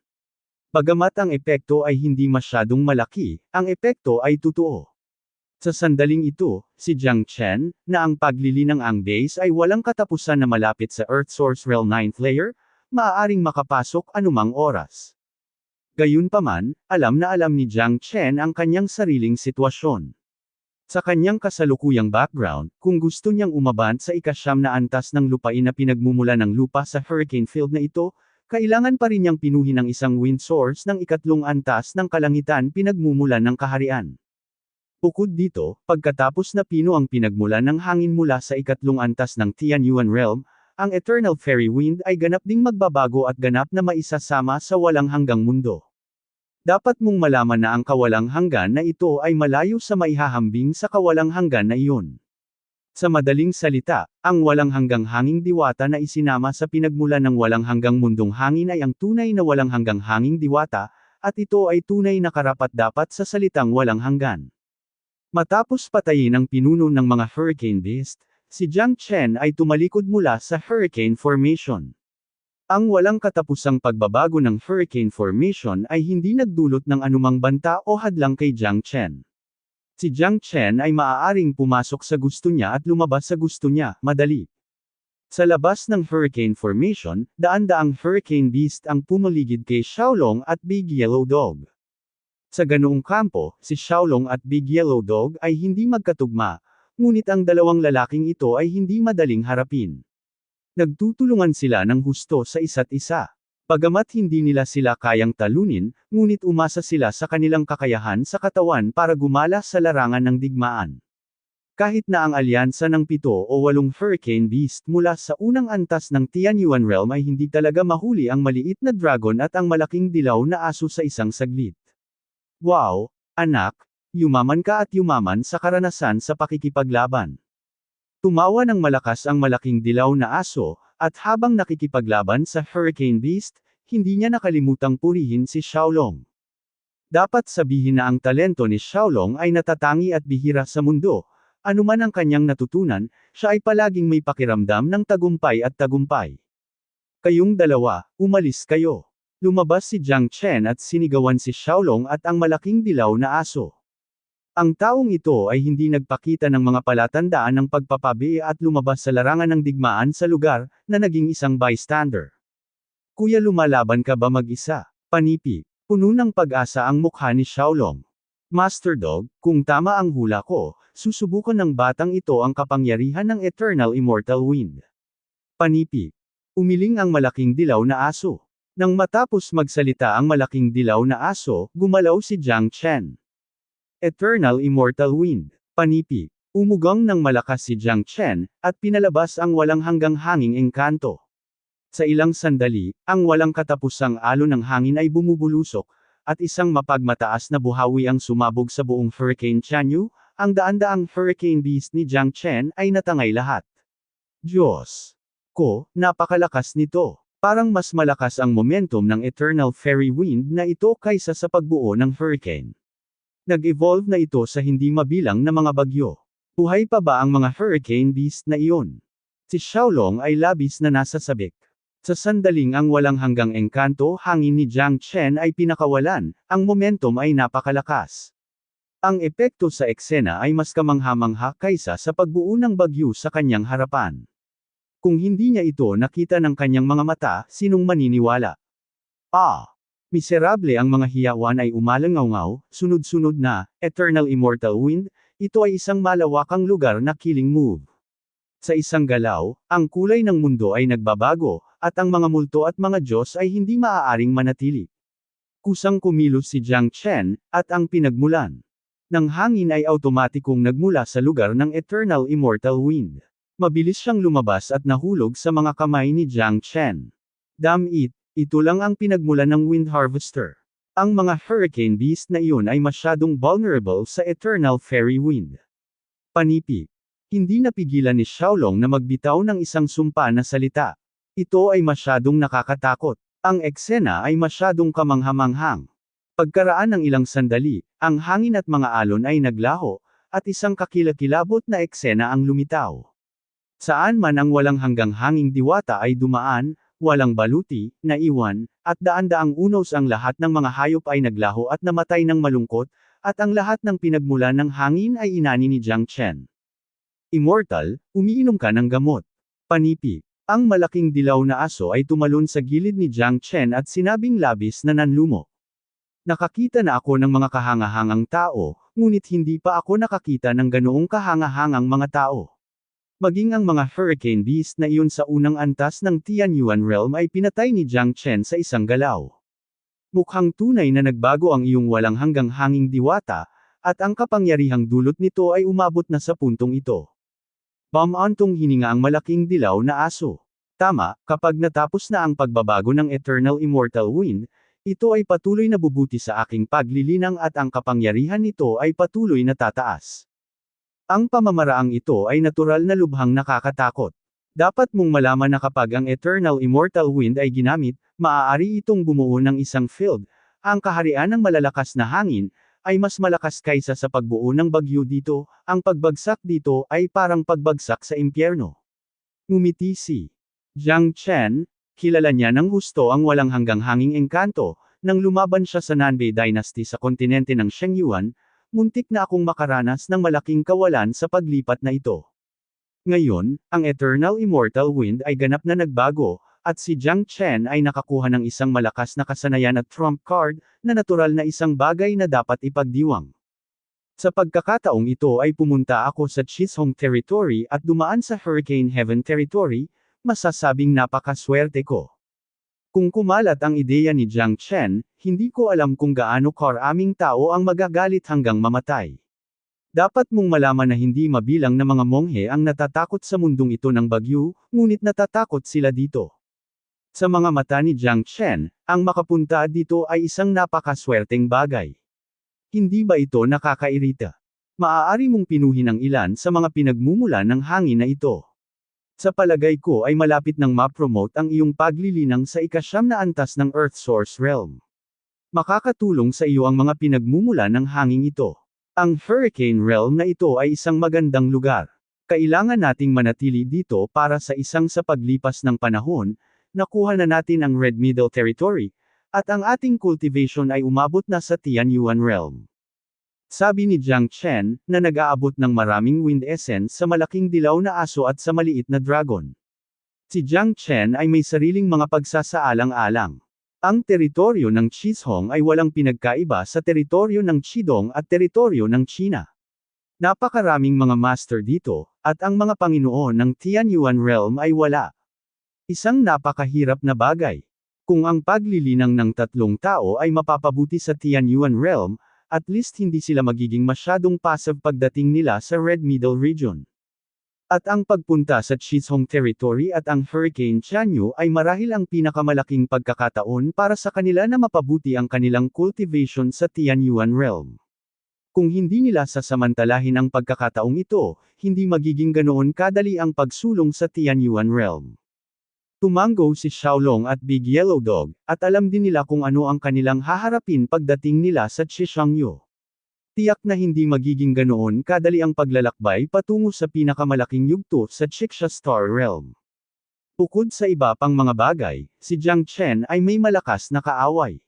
Bagamat ang epekto ay hindi masyadong malaki, ang epekto ay totoo. Sa sandaling ito, si Jiang Chen, na ang paglilinang ang base ay walang katapusan na malapit sa Earth Source Realm 9th layer, maaaring makapasok anumang oras. Gayunpaman, alam na alam ni Jiang Chen ang kanyang sariling sitwasyon. Sa kanyang kasalukuyang background, kung gusto niyang umabant sa ika-9 na antas ng lupain na pinagmumula ng lupa sa hurricane field na ito, kailangan pa rin niyang pinuhin ang isang wind source ng ika-3 antas ng kalangitan pinagmumula ng kaharian. Bukod dito, pagkatapos na pino ang pinagmula ng hangin mula sa ika-3 antas ng Tianyuan Realm, ang Eternal Fairy Wind ay ganap ding magbabago at ganap na maisasama sa walang hanggang mundo. Dapat mong malaman na ang kawalang hanggan na ito ay malayo sa maihahambing sa kawalang hanggan na iyon. Sa madaling salita, ang walang hanggang hanging diwata na isinama sa pinagmula ng walang hanggang mundong hangin ay ang tunay na walang hanggang hanging diwata, at ito ay tunay na karapat-dapat sa salitang walang hanggan. Matapos patayin ang pinuno ng mga hurricane beast, si Jiang Chen ay tumalikod mula sa hurricane formation. Ang walang katapusang pagbabago ng hurricane formation ay hindi nagdulot ng anumang banta o hadlang kay Jiang Chen. Si Jiang Chen ay maaaring pumasok sa gusto niya at lumabas sa gusto niya, madali. Sa labas ng hurricane formation, daan-daang hurricane beast ang pumaligid kay Xiaolong at Big Yellow Dog. Sa ganoong kampo, si Xiaolong at Big Yellow Dog ay hindi magkatugma, ngunit ang dalawang lalaking ito ay hindi madaling harapin. Nagtutulungan sila ng husto sa isa't isa. Bagamat hindi nila sila kayang talunin, ngunit umasa sila sa kanilang kakayahan sa katawan para gumala sa larangan ng digmaan. Kahit na ang alyansa ng 7 o 8 hurricane beast mula sa unang antas ng Tianyuan Realm ay hindi talaga mahuli ang maliit na dragon at ang malaking dilaw na aso sa isang saglit. Wow, anak! Yumaman ka at yumaman sa karanasan sa pakikipaglaban. Tumawa ng malakas ang malaking dilaw na aso, at habang nakikipaglaban sa hurricane beast, hindi niya nakalimutang purihin si Xiaolong. Dapat sabihin na ang talento ni Xiaolong ay natatangi at bihira sa mundo. Anuman ang kanyang natutunan, siya ay palaging may pakiramdam ng tagumpay at tagumpay. Kayong dalawa, umalis kayo. Lumabas si Jiang Chen at sinigawan si Xiaolong at ang malaking dilaw na aso. Ang taong ito ay hindi nagpakita ng mga palatandaan ng pagpapabi at lumabas sa larangan ng digmaan sa lugar, na naging isang bystander. Kuya, lumalaban ka ba mag-isa? Panipi. Puno ng pag-asa ang mukha ni Xiaolong. Master Dog, kung tama ang hula ko, susubukan ng batang ito ang kapangyarihan ng Eternal Immortal Wind. Panipi. Umiling ang malaking dilaw na aso. Nang matapos magsalita ang malaking dilaw na aso, gumalaw si Jiang Chen. Eternal Immortal Wind. Panipi. Umugang ng malakas si Jiang Chen, at pinalabas ang walang hanggang hanging engkanto. Sa ilang sandali, ang walang katapusang alon ng hangin ay bumubulusok, at isang mapagmataas na buhawi ang sumabog sa buong Hurricane Tianyu. Ang daan-daang hurricane beast ni Jiang Chen ay natangay lahat. Diyos ko, napakalakas nito. Parang mas malakas ang momentum ng Eternal Fairy Wind na ito kaysa sa pagbuo ng hurricane. Nag-evolve na ito sa hindi mabilang na mga bagyo. Buhay pa ba ang mga hurricane beast na iyon? Si Xiaolong ay labis na nasasabik. Sa sandaling ang walang hanggang engkanto hangin ni Jiang Chen ay pinakawalan, ang momentum ay napakalakas. Ang epekto sa eksena ay mas kamangha-mangha kaysa sa pagbuo ng bagyo sa kanyang harapan. Kung hindi niya ito nakita ng kanyang mga mata, sinong maniniwala? Miserable ang mga hiyawan ay umalangaw-ngaw, sunod-sunod na, Eternal Immortal Wind, ito ay isang malawakang lugar na killing move. Sa isang galaw, ang kulay ng mundo ay nagbabago, at ang mga multo at mga Diyos ay hindi maaaring manatili. Kusang kumilos si Jiang Chen, at ang pinagmulan ng hangin ay automatikong nagmula sa lugar ng Eternal Immortal Wind. Mabilis siyang lumabas at nahulog sa mga kamay ni Jiang Chen. Damn it! Ito lang ang pinagmulan ng wind harvester. Ang mga hurricane beast na iyon ay masyadong vulnerable sa eternal fairy wind. Panipi. Hindi napigilan ni Xiaolong na magbitaw ng isang sumpa na salita. Ito ay masyadong nakakatakot. Ang eksena ay masyadong kamanghamanghang. Pagkaraan ng ilang sandali, ang hangin at mga alon ay naglaho, at isang kakilakilabot na eksena ang lumitaw. Saan man ang walang hanggang hanging diwata ay dumaan, walang baluti, naiwan, at daan-daang unos ang lahat ng mga hayop ay naglaho at namatay ng malungkot, at ang lahat ng pinagmulan ng hangin ay inani ni Jiang Chen. Immortal, umiinom ka ng gamot. Panipi. Ang malaking dilaw na aso ay tumalon sa gilid ni Jiang Chen at sinabing labis na nanlumo. Nakakita na ako ng mga kahangahangang tao, ngunit hindi pa ako nakakita ng ganoong kahangahangang mga tao. Maging ang mga hurricane beast na iyon sa unang antas ng Tianyuan realm ay pinatay ni Jiang Chen sa isang galaw. Mukhang tunay na nagbago ang iyong walang hanggang hanging diwata, at ang kapangyarihang dulot nito ay umabot na sa puntong ito. Bamantong hininga ang malaking dilaw na aso. Tama, kapag natapos na ang pagbabago ng Eternal Immortal Wind, ito ay patuloy na bubuti sa aking paglilinang at ang kapangyarihan nito ay patuloy na tataas. Ang pamamaraang ito ay natural na lubhang nakakatakot. Dapat mong malaman na kapag ang Eternal Immortal Wind ay ginamit, maaari itong bumuo ng isang field. Ang kaharian ng malalakas na hangin, ay mas malakas kaysa sa pagbuo ng bagyo dito, ang pagbagsak dito ay parang pagbagsak sa impyerno. Ngumiti si Jiang Chen, kilala niya ng husto ang walang hanggang hanging engkanto, nang lumaban siya sa Nanbei Dynasty sa kontinente ng Shengyuan, muntik na akong makaranas ng malaking kawalan sa paglipat na ito. Ngayon, ang Eternal Immortal Wind ay ganap na nagbago, at si Jiang Chen ay nakakuha ng isang malakas na kasanayan at trump card, na natural na isang bagay na dapat ipagdiwang. Sa pagkakataong ito ay pumunta ako sa Chisholm Territory at dumaan sa Hurricane Heaven Territory, masasabing napakaswerte ko. Kung kumalat ang ideya ni Jiang Chen, hindi ko alam kung gaano karaming tao ang magagalit hanggang mamatay. Dapat mong malaman na hindi mabilang na mga monghe ang natatakot sa mundong ito ng bagyo, ngunit natatakot sila dito. Sa mga mata ni Jiang Chen, ang makapunta dito ay isang napakaswerteng bagay. Hindi ba ito nakakairita? Maaari mong pinuhin ang ilan sa mga pinagmumula ng hangin na ito. Sa palagay ko ay malapit nang ma-promote ang iyong paglilinang sa ikasyam na antas ng Earth Source Realm. Makakatulong sa iyo ang mga pinagmumula ng hangin ito. Ang Hurricane Realm na ito ay isang magandang lugar. Kailangan nating manatili dito para sa isang sa paglipas ng panahon, nakuha na natin ang Red Middle Territory, at ang ating cultivation ay umabot na sa Tianyuan Realm. Sabi ni Jiang Chen, na nag-aabot ng maraming wind essence sa malaking dilaw na aso at sa maliit na dragon. Si Jiang Chen ay may sariling mga pagsasaalang-alang. Ang teritoryo ng Chisholm ay walang pinagkaiba sa teritoryo ng Chidong at teritoryo ng China. Napakaraming mga master dito, at ang mga Panginoon ng Tianyuan Realm ay wala. Isang napakahirap na bagay. Kung ang paglilinang ng tatlong tao ay mapapabuti sa Tianyuan Realm, at least hindi sila magiging masyadong passive pagdating nila sa Red Middle Region. At ang pagpunta sa Chisholm Territory at ang Hurricane Chanyu ay marahil ang pinakamalaking pagkakataon para sa kanila na mapabuti ang kanilang cultivation sa Tianyuan Realm. Kung hindi nila sasamantalahin ang pagkakataong ito, hindi magiging ganoon kadali ang pagsulong sa Tianyuan Realm. Tumango si Xiaolong at Big Yellow Dog, at alam din nila kung ano ang kanilang haharapin pagdating nila sa Chishangyu. Tiyak na hindi magiging ganoon kadali ang paglalakbay patungo sa pinakamalaking yugto sa Chiksha Star Realm. Bukod sa iba pang mga bagay, si Jiang Chen ay may malakas na kaaway.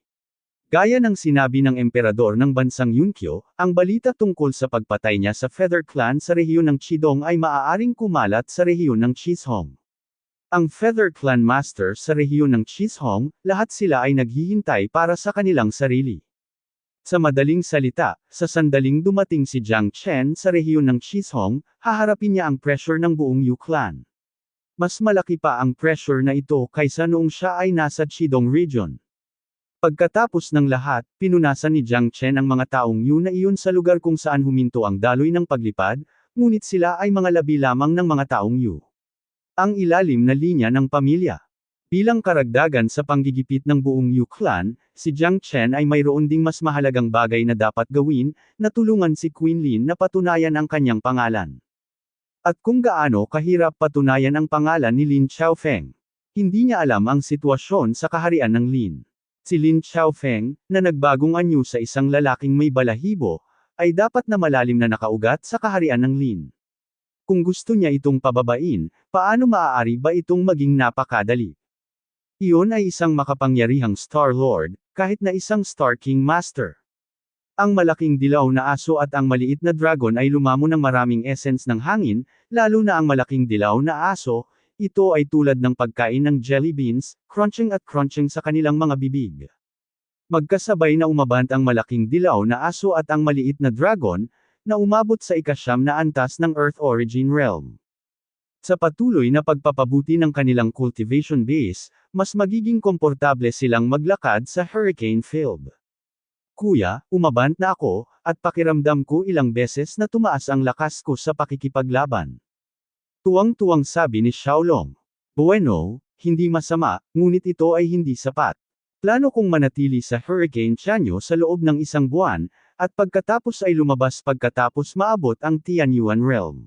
Gaya ng sinabi ng emperador ng bansang Yunqiu, ang balita tungkol sa pagpatay niya sa Feather Clan sa rehiyon ng Chidong ay maaaring kumalat sa rehiyon ng Chisholm. Ang Feather Clan Master sa rehiyon ng Chisholm, lahat sila ay naghihintay para sa kanilang sarili. Sa madaling salita, sa sandaling dumating si Jiang Chen sa rehiyon ng Chisholm, haharapin niya ang pressure ng buong Yu Clan. Mas malaki pa ang pressure na ito kaysa noong siya ay nasa Chidong Region. Pagkatapos ng lahat, pinunasan ni Jiang Chen ang mga taong Yu na iyon sa lugar kung saan huminto ang daloy ng paglipad, ngunit sila ay mga labi lamang ng mga taong Yu. Ang ilalim na linya ng pamilya. Bilang karagdagan sa panggigipit ng buong Yu clan, si Jiang Chen ay mayroon ding mas mahalagang bagay na dapat gawin, na tulungan si Queen Lin na patunayan ang kanyang pangalan. At kung gaano kahirap patunayan ang pangalan ni Lin Xiaofeng. Hindi niya alam ang sitwasyon sa kaharian ng Lin. Si Lin Xiaofeng, na nagbagong anyo sa isang lalaking may balahibo, ay dapat na malalim na nakaugat sa kaharian ng Lin. Kung gusto niya itong pababain, paano maaari ba itong maging napakadali? Iyon ay isang makapangyarihang Star Lord, kahit na isang Star King Master. Ang malaking dilaw na aso at ang maliit na dragon ay lumamo ng maraming essence ng hangin, lalo na ang malaking dilaw na aso. Ito ay tulad ng pagkain ng jelly beans, crunching at crunching sa kanilang mga bibig. Magkasabay na umabant ang malaking dilaw na aso at ang maliit na dragon, na umabot sa ika-9 na antas ng Earth Origin Realm. Sa patuloy na pagpapabuti ng kanilang cultivation base, mas magiging komportable silang maglakad sa Hurricane Field. Kuya, umabant na ako, at pakiramdam ko ilang beses na tumaas ang lakas ko sa pakikipaglaban. Tuwang-tuwang sabi ni Xiaolong. Bueno, hindi masama, ngunit ito ay hindi sapat. Plano kong manatili sa Hurricane Chanyo sa loob ng 1 buwan, at pagkatapos ay lumabas pagkatapos maabot ang Tianyuan Realm.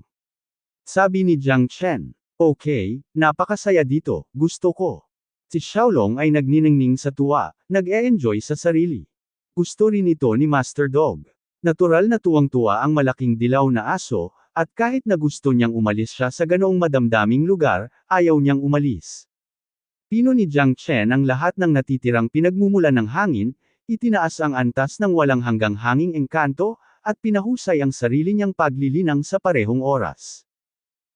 Sabi ni Jiang Chen. Okay, napakasaya dito, gusto ko. Si Xiaolong ay nagniningning sa tuwa, nag-e-enjoy sa sarili. Gusto rin ito ni Master Dog. Natural na tuwang-tuwa ang malaking dilaw na aso, at kahit na gusto niyang umalis siya sa ganoong madamdaming lugar, ayaw niyang umalis. Pino ni Jiang Chen ang lahat ng natitirang pinagmumulan ng hangin, itinaas ang antas ng walang hanggang hanging engkanto, at pinahusay ang sarili niyang paglilinang sa parehong oras.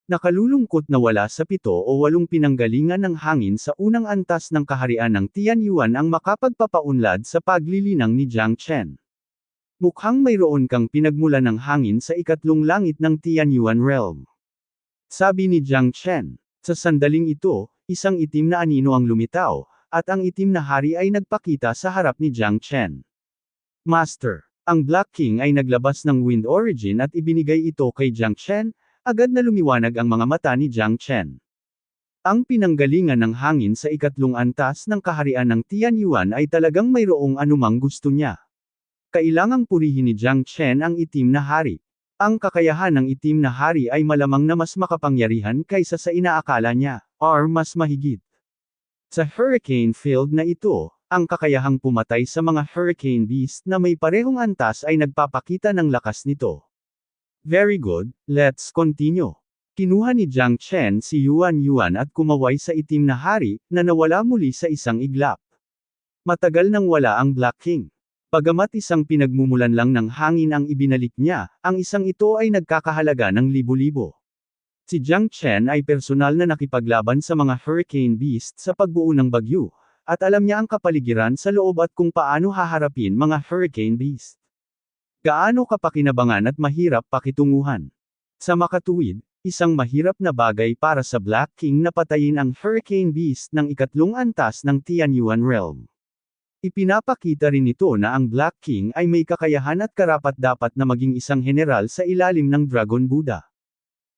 Nakalulungkot na wala sa 7 o 8 pinanggalingan ng hangin sa unang antas ng kaharian ng Tianyuan ang makapagpapaunlad sa paglilinang ni Jiang Chen. Mukhang mayroon kang pinagmulan ng hangin sa ikatlong langit ng Tianyuan Realm. Sabi ni Jiang Chen. Sa sandaling ito, isang itim na anino ang lumitaw, at ang itim na hari ay nagpakita sa harap ni Jiang Chen. Master, ang Black King ay naglabas ng Wind Origin at ibinigay ito kay Jiang Chen, agad na lumiwanag ang mga mata ni Jiang Chen. Ang pinanggalingan ng hangin sa ikatlong antas ng kaharian ng Tianyuan ay talagang mayroong anumang gusto niya. Kailangang purihin ni Jiang Chen ang itim na hari. Ang kakayahan ng itim na hari ay malamang na mas makapangyarihan kaysa sa inaakala niya, or mas mahigit. Sa Hurricane Field na ito, ang kakayahang pumatay sa mga Hurricane Beast na may parehong antas ay nagpapakita ng lakas nito. Very good, let's continue. Kinuha ni Jiang Chen si Yuan Yuan at kumaway sa itim na hari, na nawala muli sa isang iglap. Matagal nang wala ang Black King. Bagamat isang pinagmumulan lang ng hangin ang ibinalik niya, ang isang ito ay nagkakahalaga ng libo-libo. Si Jiang Chen ay personal na nakipaglaban sa mga Hurricane Beast sa pagbuo ng bagyo, at alam niya ang kapaligiran sa loob at kung paano haharapin mga Hurricane Beast. Gaano kapakinabangan at mahirap pakitunguhan. Sa makatuwid, isang mahirap na bagay para sa Black King na patayin ang Hurricane Beast ng ikatlong antas ng Tianyuan Realm. Ipinapakita rin ito na ang Black King ay may kakayahan at karapat-dapat na maging isang general sa ilalim ng Dragon Buddha.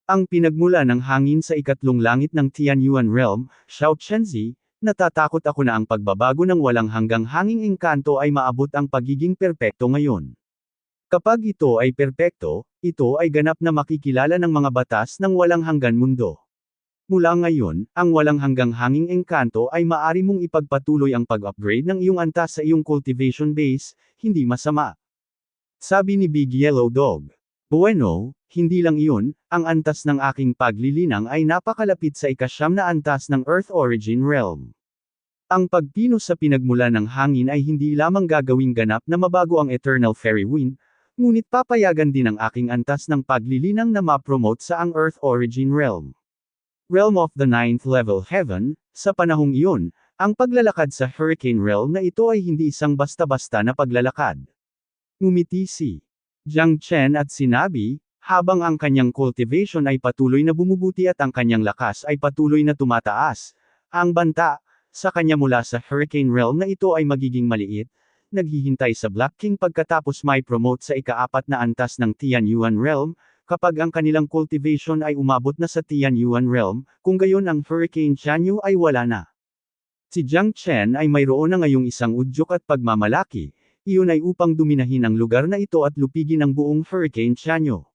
Ang pinagmula ng hangin sa ikatlong langit ng Tianyuan Realm, Xiao Chenzi, natatakot ako na ang pagbabago ng walang hanggang hanging engkanto ay maabot ang pagiging perpekto ngayon. Kapag ito ay perpekto, ito ay ganap na makikilala ng mga batas ng walang hanggan mundo. Mula ngayon, ang walang hanggang hanging engkanto ay maaari mong ipagpatuloy ang pag-upgrade ng iyong antas sa iyong cultivation base, hindi masama. Sabi ni Big Yellow Dog. Bueno, hindi lang iyon, ang antas ng aking paglilinang ay napakalapit sa ika-9 na antas ng Earth Origin Realm. Ang pagpino sa pinagmula ng hangin ay hindi lamang gagawing ganap na mabago ang Eternal Fairy Wind, ngunit papayagan din ang aking antas ng paglilinang na ma-promote sa ang Earth Origin Realm. Realm of the 9th Level Heaven, sa panahong iyon, ang paglalakad sa Hurricane Realm na ito ay hindi isang basta-basta na paglalakad. Ngumiti si Jiang Chen at sinabi, habang ang kanyang cultivation ay patuloy na bumubuti at ang kanyang lakas ay patuloy na tumataas, ang banta, sa kanya mula sa Hurricane Realm na ito ay magiging maliit, naghihintay sa Black King pagkatapos may promote sa ika-4 na antas ng Tianyuan Realm. Kapag ang kanilang cultivation ay umabot na sa Tianyuan Realm, kung gayon ang Hurricane Chanyu ay wala na. Si Jiang Chen ay mayroon na ngayong isang udyok at pagmamalaki, iyon ay upang duminahin ang lugar na ito at lupigin ang buong Hurricane Chanyo.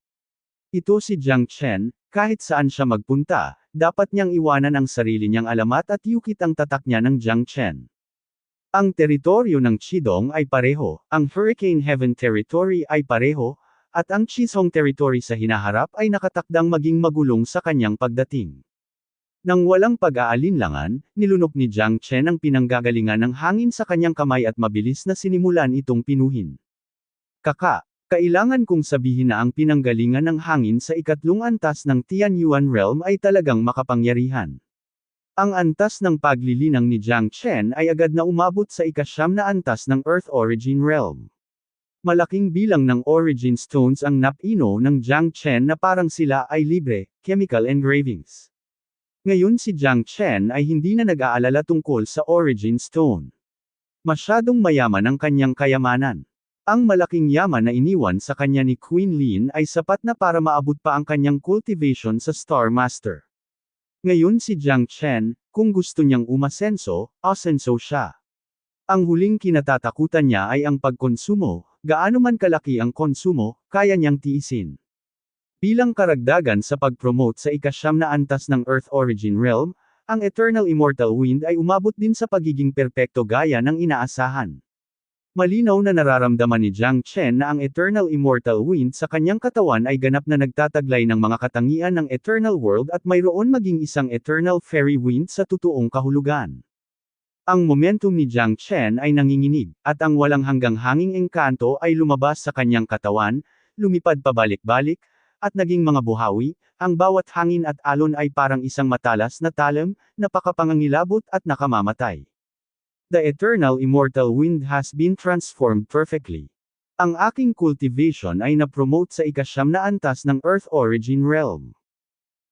Ito si Jiang Chen, kahit saan siya magpunta, dapat niyang iwanan ang sarili niyang alamat at yukit ang tatak niya ng Jiang Chen. Ang teritoryo ng Chidong ay pareho, ang Hurricane Heaven Territory ay pareho, at ang Chisong Territory sa hinaharap ay nakatakdang maging magulong sa kanyang pagdating. Nang walang pag-aalinlangan, nilunok ni Jiang Chen ang pinanggagalingan ng hangin sa kanyang kamay at mabilis na sinimulan itong pinuhin. Kailangan kong sabihin na ang pinanggalingan ng hangin sa ikatlong antas ng Tianyuan Realm ay talagang makapangyarihan. Ang antas ng paglilinang ni Jiang Chen ay agad na umabot sa ikasyam na antas ng Earth Origin Realm. Malaking bilang ng Origin Stones ang napino ng Jiang Chen na parang sila ay libre, chemical engravings. Ngayon si Jiang Chen ay hindi na nag-aalala tungkol sa Origin Stone. Masyadong mayaman ang kanyang kayamanan. Ang malaking yaman na iniwan sa kanya ni Queen Lin ay sapat na para maabot pa ang kanyang cultivation sa Star Master. Ngayon si Jiang Chen, kung gusto niyang umasenso, asenso siya. Ang huling kinatatakutan niya ay ang pagkonsumo, gaano man kalaki ang konsumo, kaya niyang tiisin. Bilang karagdagan sa pag-promote sa ikasyam na antas ng Earth Origin Realm, ang Eternal Immortal Wind ay umabot din sa pagiging perpekto gaya ng inaasahan. Malinaw na nararamdaman ni Jiang Chen na ang Eternal Immortal Wind sa kanyang katawan ay ganap na nagtataglay ng mga katangian ng Eternal World at mayroon maging isang Eternal Fairy Wind sa totoong kahulugan. Ang momentum ni Jiang Chen ay nanginginig, at ang walang hanggang hanging engkanto ay lumabas sa kanyang katawan, lumipad pabalik-balik, at naging mga buhawi, ang bawat hangin at alon ay parang isang matalas na talim, napakapangangilabot at nakamamatay. The Eternal Immortal Wind has been transformed perfectly. Ang aking cultivation ay na-promote sa ikasyam na antas ng Earth Origin Realm.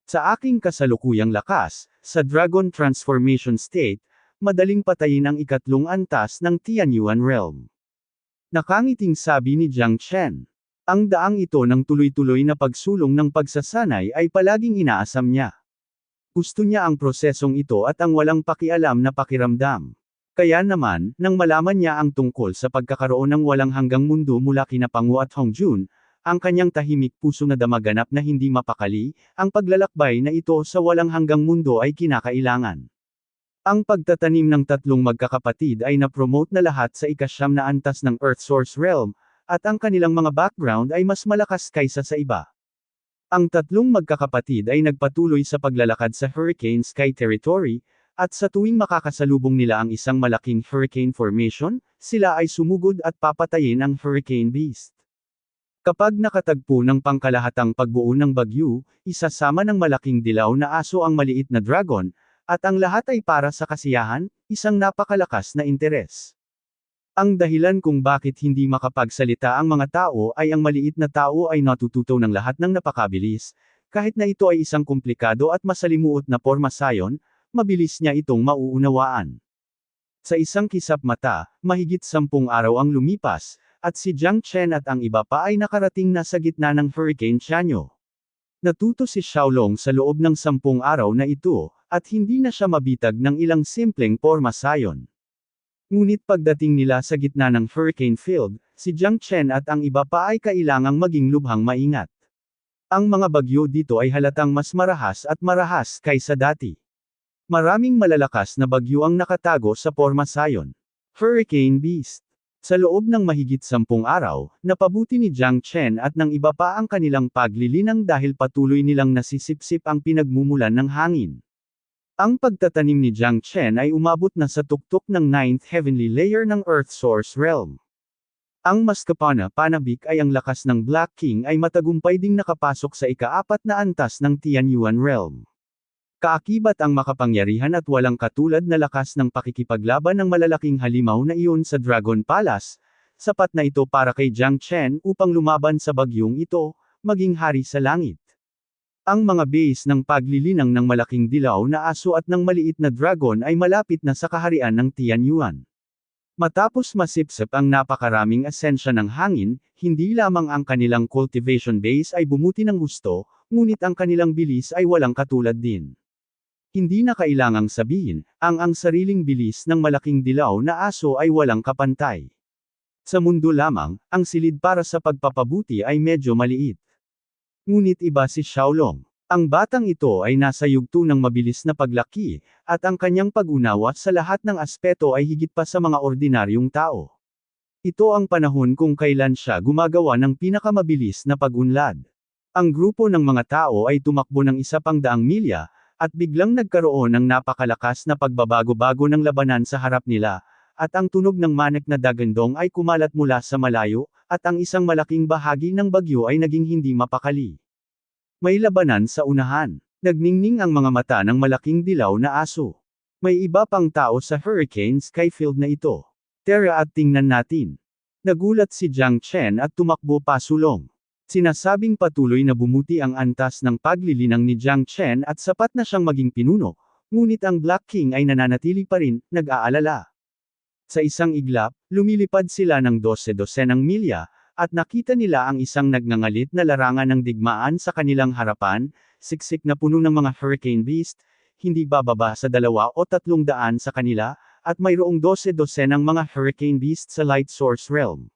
Sa aking kasalukuyang lakas, sa Dragon Transformation State, madaling patayin ang ikatlong antas ng Tianyuan Realm. Nakangiting sabi ni Jiang Chen. Ang daang ito ng tuloy-tuloy na pagsulong ng pagsasanay ay palaging inaasam niya. Gusto niya ang prosesong ito at ang walang pakialam na pakiramdam. Kaya naman, nang malaman niya ang tungkol sa pagkakaroon ng walang hanggang mundo mula kina Pangu at Hongjun, ang kanyang tahimik puso na damaganap na hindi mapakali, ang paglalakbay na ito sa walang hanggang mundo ay kinakailangan. Ang pagtatanim ng tatlong magkakapatid ay na-promote na lahat sa ikasyam na antas ng Earth Source Realm, at ang kanilang mga background ay mas malakas kaysa sa iba. Ang tatlong magkakapatid ay nagpatuloy sa paglalakad sa Hurricane Sky Territory, at sa tuwing makakasalubong nila ang isang malaking hurricane formation, sila ay sumugod at papatayin ang Hurricane Beast. Kapag nakatagpo ng pangkalahatang pagbuo ng bagyo, isasama ng malaking dilaw na aso ang maliit na dragon, at ang lahat ay para sa kasiyahan, isang napakalakas na interes. Ang dahilan kung bakit hindi makapagsalita ang mga tao ay ang maliit na tao ay natututo ng lahat ng napakabilis, kahit na ito ay isang komplikado at masalimuot na pormasayon, mabilis niya itong mauunawaan. Sa isang kisap mata, mahigit 10 araw ang lumipas, at si Jiang Chen at ang iba pa ay nakarating na sa gitna ng Hurricane Chanyo. Natuto si Xiaolong sa loob ng 10 araw na ito, at hindi na siya mabitag ng ilang simpleng pormasayon. Ngunit pagdating nila sa gitna ng hurricane field, si Jiang Chen at ang iba pa ay kailangang maging lubhang maingat. Ang mga bagyo dito ay halatang mas marahas at marahas kaysa dati. Maraming malalakas na bagyo ang nakatago sa pormasayon. Hurricane Beast. Sa loob ng mahigit 10 araw, napabuti ni Jiang Chen at ng iba pa ang kanilang paglilinang dahil patuloy nilang nasisipsip ang pinagmumulan ng hangin. Ang pagtatanim ni Jiang Chen ay umabot na sa tuktok ng 9th heavenly layer ng Earth Source Realm. Ang mas kapana-panabik ay ang lakas ng Black King ay matagumpay ding nakapasok sa ika-4 na antas ng Tianyuan Realm. Kaakibat ang makapangyarihan at walang katulad na lakas ng pakikipaglaban ng malalaking halimaw na iyon sa Dragon Palace, sapat na ito para kay Jiang Chen upang lumaban sa bagyong ito, maging hari sa langit. Ang mga base ng paglilinang ng malaking dilaw na aso at ng maliit na dragon ay malapit na sa kaharian ng Tianyuan. Matapos masipsip ang napakaraming asensya ng hangin, hindi lamang ang kanilang cultivation base ay bumuti ng husto, ngunit ang kanilang bilis ay walang katulad din. Hindi na kailangang sabihin, ang sariling bilis ng malaking dilaw na aso ay walang kapantay. Sa mundo lamang, ang silid para sa pagpapabuti ay medyo maliit. Ngunit iba si Xiaolong. Ang batang ito ay nasa yugto ng mabilis na paglaki, at ang kanyang pag-unawa sa lahat ng aspeto ay higit pa sa mga ordinaryong tao. Ito ang panahon kung kailan siya gumagawa ng pinakamabilis na pag-unlad. Ang grupo ng mga tao ay tumakbo ng 100 milya, at biglang nagkaroon ng napakalakas na pagbabago-bago ng labanan sa harap nila, at ang tunog ng manek na dagandong ay kumalat mula sa malayo, at ang isang malaking bahagi ng bagyo ay naging hindi mapakali. May labanan sa unahan. Nagningning ang mga mata ng malaking dilaw na aso. May iba pang tao sa Hurricane Skyfield na ito. Tara at tingnan natin. Nagulat si Jiang Chen at tumakbo pasulong. Sinasabing patuloy na bumuti ang antas ng paglilinang ni Jiang Chen at sapat na siyang maging pinuno, ngunit ang Black King ay nananatili pa rin, nag-aalala. Sa isang iglap, lumilipad sila ng 12-dosenang milya, at nakita nila ang isang nagngangalit na larangan ng digmaan sa kanilang harapan, siksik na puno ng mga Hurricane Beast, hindi bababa sa 2 o 300 sa kanila, at mayroong 12-dosenang mga Hurricane Beast sa Light Source Realm.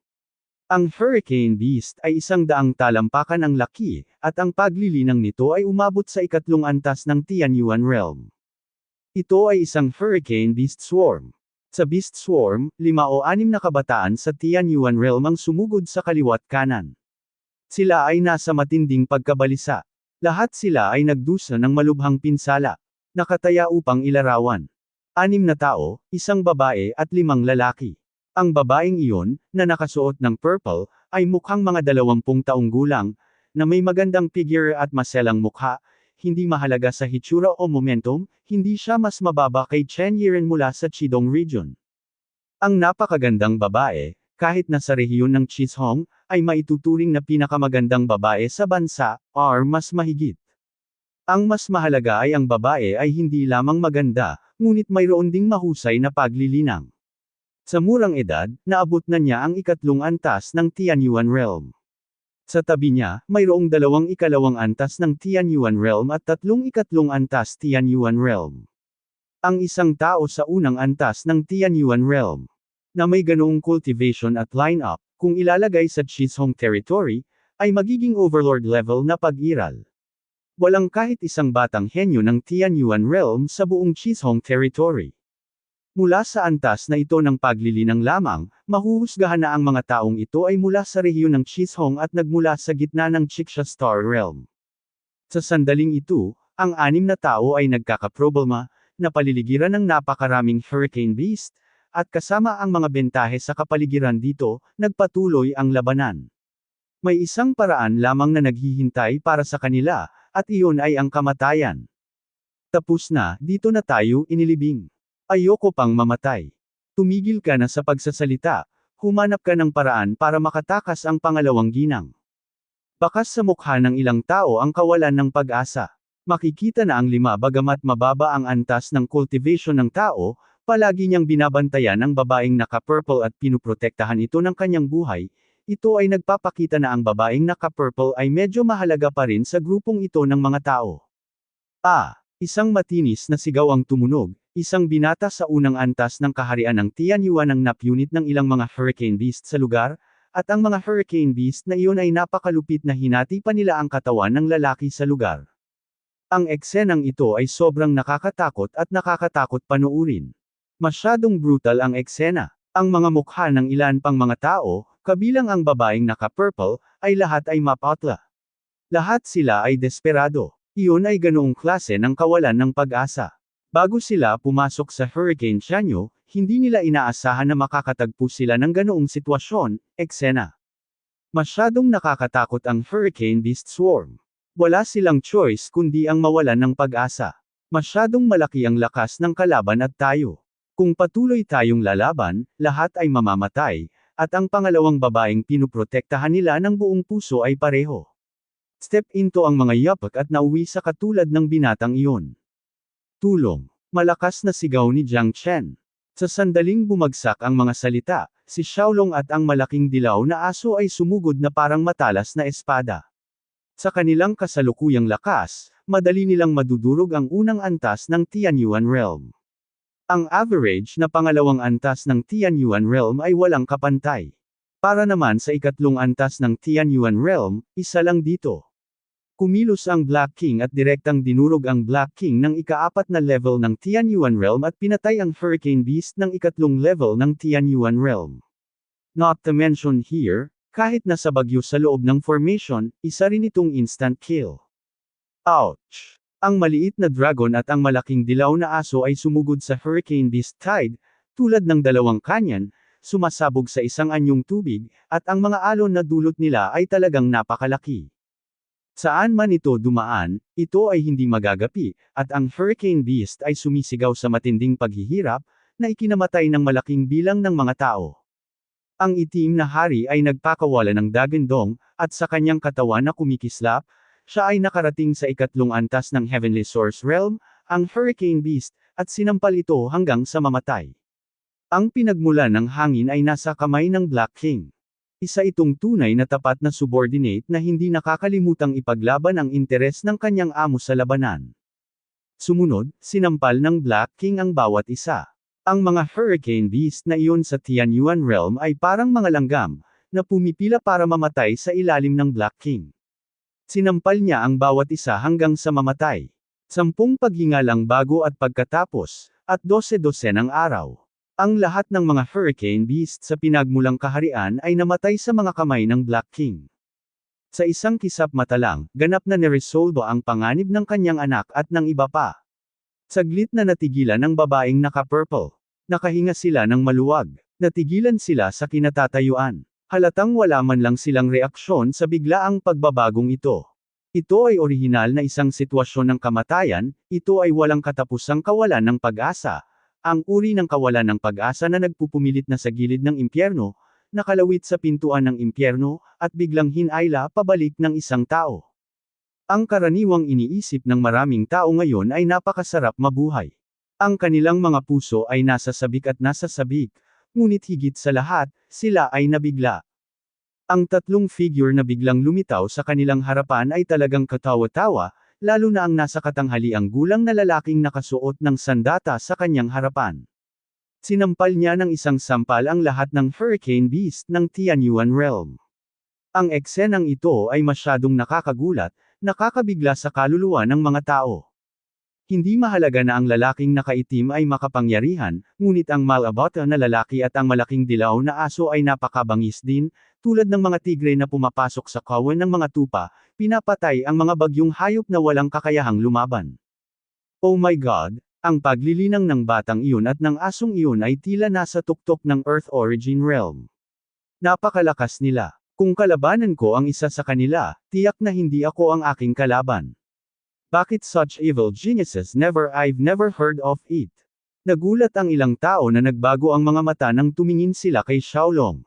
Ang Hurricane Beast ay 100 talampakan ang laki, at ang paglilinang nito ay umabot sa 3 antas ng Tianyuan Realm. Ito ay isang Hurricane Beast Swarm. Sa Beast Swarm, 5 o 6 na kabataan sa Tianyuan Realm ang sumugod sa kaliwat kanan. Sila ay nasa matinding pagkabalisa. Lahat sila ay nagdusa ng malubhang pinsala. Nakataya upang ilarawan. 6 na tao, 1 babae at 5 lalaki. Ang babaeng iyon, na nakasuot ng purple, ay mukhang mga 20 taong gulang, na may magandang figure at maselang mukha. Hindi mahalaga sa hitsura o momentum, hindi siya mas mababa kay Chen Yiren mula sa Chidong region. Ang napakagandang babae, kahit nasa rehiyon ng Chizhong, ay maituturing na pinakamagandang babae sa bansa, or mas mahigit. Ang mas mahalaga ay ang babae ay hindi lamang maganda, ngunit mayroon ding mahusay na paglilinang. Sa murang edad, naabot na niya ang 3 antas ng Tianyuan Realm. Sa tabi niya, mayroong 2 ikalawang antas ng Tianyuan Realm at 3 ikatlong antas Tianyuan Realm. Ang isang tao sa unang antas ng Tianyuan Realm, na may ganoong cultivation at line-up, kung ilalagay sa Chizhong territory, ay magiging overlord level na pag-iral. Walang kahit isang batang henyo ng Tianyuan Realm sa buong Chizhong territory. Mula sa antas na ito ng paglilinang lamang, mahuhusgahan na ang mga taong ito ay mula sa rehiyon ng Chizhong at nagmula sa gitna ng Chiksha Star Realm. Sa sandaling ito, ang 6 na tao ay nagkakaproblema, na paliligiran ng napakaraming Hurricane Beast, at kasama ang mga bentahe sa kapaligiran dito, nagpatuloy ang labanan. May isang paraan lamang na naghihintay para sa kanila, at iyon ay ang kamatayan. Tapos na, dito na tayo inilibing. Ayoko pang mamatay. Tumigil ka na sa pagsasalita, humanap ka ng paraan para makatakas ang pangalawang ginang. Bakas sa mukha ng ilang tao ang kawalan ng pag-asa. Makikita na ang 5 bagamat mababa ang antas ng cultivation ng tao, palagi niyang binabantayan ang babaeng naka-purple at pinuprotektahan ito ng kanyang buhay, ito ay nagpapakita na ang babaeng naka-purple ay medyo mahalaga pa rin sa grupong ito ng mga tao. Isang matinis na sigaw ang tumunog, isang binata sa unang antas ng kaharian ng Tianyuan ang napunit ng ilang mga Hurricane Beast sa lugar, at ang mga Hurricane Beast na iyon ay napakalupit na hinati pa nila ang katawan ng lalaki sa lugar. Ang eksenang ito ay sobrang nakakatakot at nakakatakot panoorin. Masyadong brutal ang eksena. Ang mga mukha ng ilan pang mga tao, kabilang ang babaeng naka-purple, ay lahat ay mapatla. Lahat sila ay desperado. Iyon ay ganoong klase ng kawalan ng pag-asa. Bago sila pumasok sa Hurricane Chanyo, hindi nila inaasahan na makakatagpo sila ng ganoong sitwasyon, eksena. Masyadong nakakatakot ang Hurricane Beast Swarm. Wala silang choice kundi ang mawalan ng pag-asa. Masyadong malaki ang lakas ng kalaban at tayo. Kung patuloy tayong lalaban, lahat ay mamamatay, at ang pangalawang babaeng pinuprotektahan nila ng buong puso ay pareho. Step into ang mga yapak at nauwi sa katulad ng binatang iyon. Tulong. Malakas na sigaw ni Jiang Chen. Sa sandaling bumagsak ang mga salita, si Xiaolong at ang malaking dilaw na aso ay sumugod na parang matalas na espada. Sa kanilang kasalukuyang lakas, madali nilang madudurog ang unang antas ng Tianyuan Realm. Ang average na pangalawang antas ng Tianyuan Realm ay walang kapantay. Para naman sa ikatlong antas ng Tianyuan Realm, isa lang dito. Kumilos ang Black King at direktang dinurog ang Black King ng ika-4 na level ng Tianyuan Realm at pinatay ang Hurricane Beast ng ikatlong level ng Tianyuan Realm. Not to mention here, kahit nasa bagyo sa loob ng formation, isa rin itong instant kill. Ouch! Ang maliit na dragon at ang malaking dilaw na aso ay sumugod sa Hurricane Beast Tide, tulad ng dalawang kanyan, sumasabog sa isang anyong tubig, at ang mga alon na dulot nila ay talagang napakalaki. Saan man ito dumaan, ito ay hindi magagapi, at ang Hurricane Beast ay sumisigaw sa matinding paghihirap, na ikinamatay ng malaking bilang ng mga tao. Ang itim na hari ay nagpakawala ng dagandong, at sa kanyang katawan na kumikislap, siya ay nakarating sa ikatlong antas ng Heavenly Source Realm, ang Hurricane Beast, at sinampal ito hanggang sa mamatay. Ang pinagmulan ng hangin ay nasa kamay ng Black King. Isa itong tunay na tapat na subordinate na hindi nakakalimutang ipaglaban ang interes ng kanyang amo sa labanan. Sumunod, sinampal ng Black King ang bawat isa. Ang mga Hurricane Beast na iyon sa Tianyuan Realm ay parang mga langgam, na pumipila para mamatay sa ilalim ng Black King. Sinampal niya ang bawat isa hanggang sa mamatay. 10 paghinga lang bago at pagkatapos, at 12 ng araw. Ang lahat ng mga Hurricane Beast sa pinagmulang kaharian ay namatay sa mga kamay ng Black King. Sa isang kisap mata lang, ganap na niresolba ang panganib ng kanyang anak at ng iba pa. Saglit na natigilan ng babaeng naka-purple. Nakahinga sila ng maluwag. Natigilan sila sa kinatatayuan. Halatang wala man lang silang reaksyon sa biglaang pagbabagong ito. Ito ay orihinal na isang sitwasyon ng kamatayan, ito ay walang katapusang kawalan ng pag-asa. Ang uri ng kawalan ng pag-asa na nagpupumilit na sa gilid ng impyerno, nakalawit sa pintuan ng impyerno, at biglang hinayla pabalik ng isang tao. Ang karaniwang iniisip ng maraming tao ngayon ay napakasarap mabuhay. Ang kanilang mga puso ay nasa sabik at nasa sabik, ngunit higit sa lahat, sila ay nabigla. Ang tatlong figure na biglang lumitaw sa kanilang harapan ay talagang katawa-tawa, lalo na ang nasa katanghaliang gulang na lalaking nakasuot ng sandata sa kanyang harapan. Sinampal niya ng isang sampal ang lahat ng Hurricane Beast ng Tianyuan Realm. Ang eksenang ito ay masyadong nakakagulat, nakakabigla sa kaluluwa ng mga tao. Hindi mahalaga na ang lalaking nakaitim ay makapangyarihan, ngunit ang malabota na lalaki at ang malaking dilaw na aso ay napakabangis din, tulad ng mga tigre na pumapasok sa kawan ng mga tupa, pinapatay ang mga bagyong hayop na walang kakayahang lumaban. Oh my God, ang paglilinang ng batang iyon at ng asong iyon ay tila nasa tuktok ng Earth Origin Realm. Napakalakas nila. Kung kalabanan ko ang isa sa kanila, tiyak na hindi ako ang aking kalaban. Bakit such evil geniuses I've never heard of it. Nagulat ang ilang tao na nagbago ang mga mata nang tumingin sila kay Xiaolong.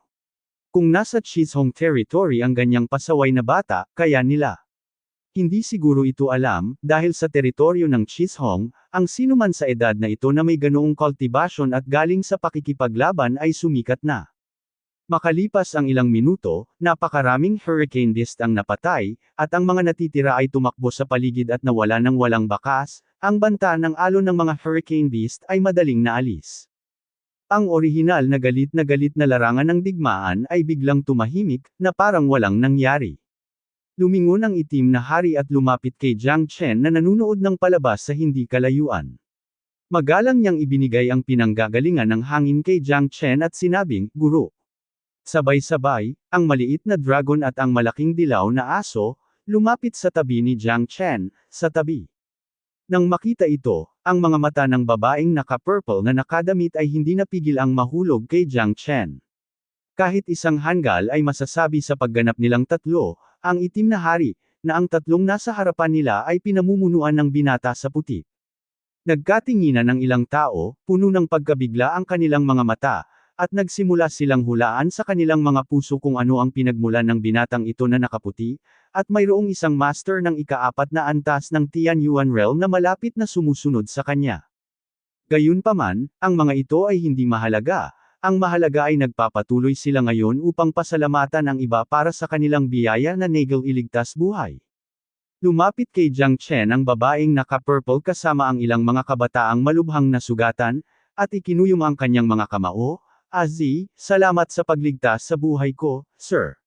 Kung nasa Chizhong territory ang ganyang pasaway na bata, kaya nila. Hindi siguro ito alam, dahil sa teritoryo ng Chizhong, ang sinuman sa edad na ito na may ganoong kultibasyon at galing sa pakikipaglaban ay sumikat na. Makalipas ang ilang minuto, napakaraming Hurricane Beast ang napatay, at ang mga natitira ay tumakbo sa paligid at nawala ng walang bakas, ang banta ng alon ng mga Hurricane Beast ay madaling naalis. Ang orihinal na galit na larangan ng digmaan ay biglang tumahimik, na parang walang nangyari. Lumingon ang itim na hari at lumapit kay Jiang Chen na nanunood ng palabas sa hindi kalayuan. Magalang niyang ibinigay ang pinanggagalingan ng hangin kay Jiang Chen at sinabing, "Guro." Sabay-sabay, ang maliit na dragon at ang malaking dilaw na aso, lumapit sa tabi ni Jiang Chen, sa tabi. Nang makita ito, ang mga mata ng babaeng naka-purple na nakadamit ay hindi napigil ang mahulog kay Jiang Chen. Kahit isang hanggal ay masasabi sa pagganap nilang tatlo, ang itim na hari, na ang tatlong nasa harapan nila ay pinamumunuan ng binata sa puti. Nagkatinginan ng ilang tao, puno ng pagkabigla ang kanilang mga mata, at nagsimula silang hulaan sa kanilang mga puso kung ano ang pinagmulan ng binatang ito na nakaputi, at mayroong isang master ng ika-4 na antas ng Tianyuan Realm na malapit na sumusunod sa kanya. Gayunpaman, ang mga ito ay hindi mahalaga, ang mahalaga ay nagpapatuloy sila ngayon upang pasalamatan ang iba para sa kanilang biyaya na Nagel iligtas buhay. Lumapit kay Jiang Chen ang babaeng naka-purple kasama ang ilang mga kabataang malubhang na sugatan, at ikinuyom ang kanyang mga kamao. Azi, salamat sa pagligtas sa buhay ko, sir.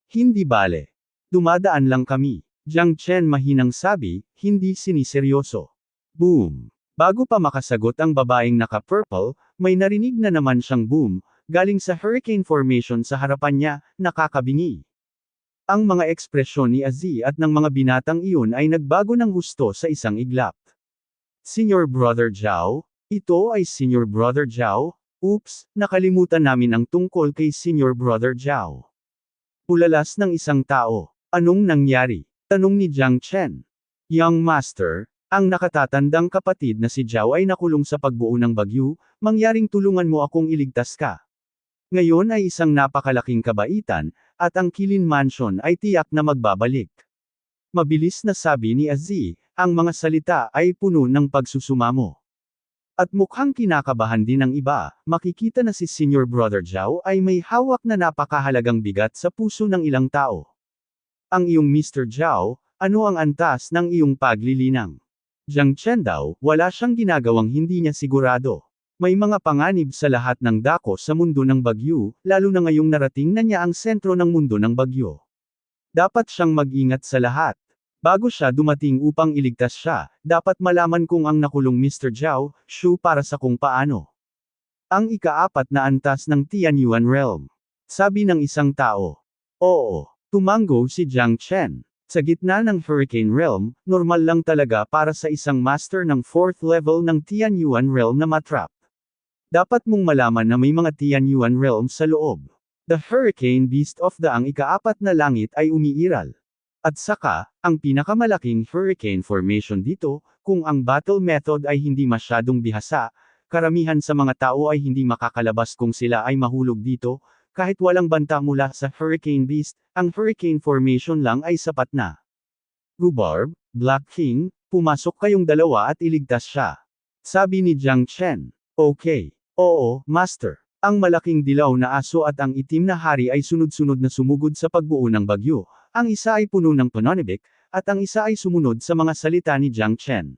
Hindi bale. Dumadaan lang kami. Jiang Chen mahinang sabi, hindi siniseryoso. Boom. Bago pa makasagot ang babaeng naka-purple, may narinig na naman siyang boom, galing sa hurricane formation sa harapan niya, nakakabingi. Ang mga ekspresyon ni Azi at ng mga binatang iyon ay nagbago ng husto sa isang iglap. Senior Brother Zhao? Ito ay Senior Brother Zhao? Oops, nakalimutan namin ang tungkol kay Senior Brother Zhao. Ulalas ng isang tao. Anong nangyari? Tanong ni Jiang Chen. Young Master, ang nakatatandang kapatid na si Zhao ay nakulong sa pagbuo ng bagyo, mangyaring tulungan mo akong iligtas ka. Ngayon ay isang napakalaking kabaitan, at ang Qilin Mansion ay tiyak na magbabalik. Mabilis na sabi ni Azi, ang mga salita ay puno ng pagsusumamo. At mukhang kinakabahan din ng iba, makikita na si Senior Brother Zhao ay may hawak na napakahalagang bigat sa puso ng ilang tao. Ang iyong Mr. Zhao, ano ang antas ng iyong paglilinang? Jiang Chen daw, wala siyang ginagawang hindi niya sigurado. May mga panganib sa lahat ng dako sa mundo ng bagyo, lalo na ngayong narating na niya ang sentro ng mundo ng bagyo. Dapat siyang mag-ingat sa lahat. Bago siya dumating upang iligtas siya, dapat malaman kung ang nakulong Mr. Zhao, Shu para sa kung paano. Ang ika-4 na antas ng Tianyuan Realm. Sabi ng isang tao. Oo, tumango si Jiang Chen. Sa gitna ng Hurricane Realm, normal lang talaga para sa isang master ng 4th level ng Tianyuan Realm na matrap. Dapat mong malaman na may mga Tianyuan Realm sa loob. The Hurricane Beast of the ang ika-4 na langit ay umiiral. At saka, ang pinakamalaking hurricane formation dito, kung ang battle method ay hindi masyadong bihasa, karamihan sa mga tao ay hindi makakalabas kung sila ay mahulog dito, kahit walang banta mula sa Hurricane Beast, ang hurricane formation lang ay sapat na. Rhubarb, Black King, pumasok kayong dalawa at iligtas siya. Sabi ni Jiang Chen. Okay. Oo, Master. Ang malaking dilaw na aso at ang itim na hari ay sunod-sunod na sumugod sa pagbuo ng bagyo. Ang isa ay puno ng pananibik, at ang isa ay sumunod sa mga salita ni Jiang Chen.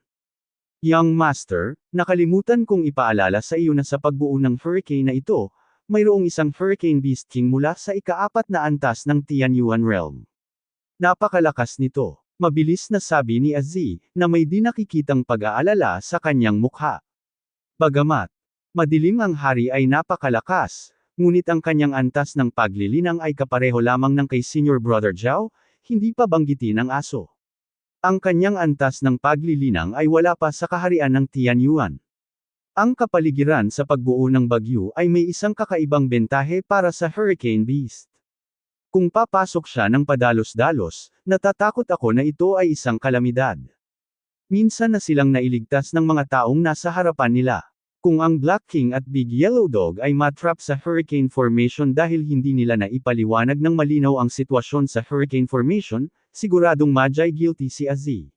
Young Master, nakalimutan kong ipaalala sa iyo na sa pagbuo ng hurricane na ito, mayroong isang Hurricane Beast King mula sa ika-4 na antas ng Tianyuan Realm. Napakalakas nito. Mabilis na sabi ni Azi, na may di nakikitang pag-aalala sa kanyang mukha. Bagamat madilim ang hari ay napakalakas, ngunit ang kanyang antas ng paglilinang ay kapareho lamang ng kay Senior Brother Zhao, hindi pa banggitin ang aso. Ang kanyang antas ng paglilinang ay wala pa sa kaharian ng Tianyuan. Ang kapaligiran sa pagbuo ng bagyo ay may isang kakaibang bentahe para sa Hurricane Beast. Kung papasok siya ng padalos-dalos, natatakot ako na ito ay isang kalamidad. Minsan na silang nailigtas ng mga taong nasa harapan nila. Kung ang Black King at Big Yellow Dog ay matrap sa hurricane formation dahil hindi nila naipaliwanag ng malinaw ang sitwasyon sa hurricane formation, siguradong madjay guilty si Azi.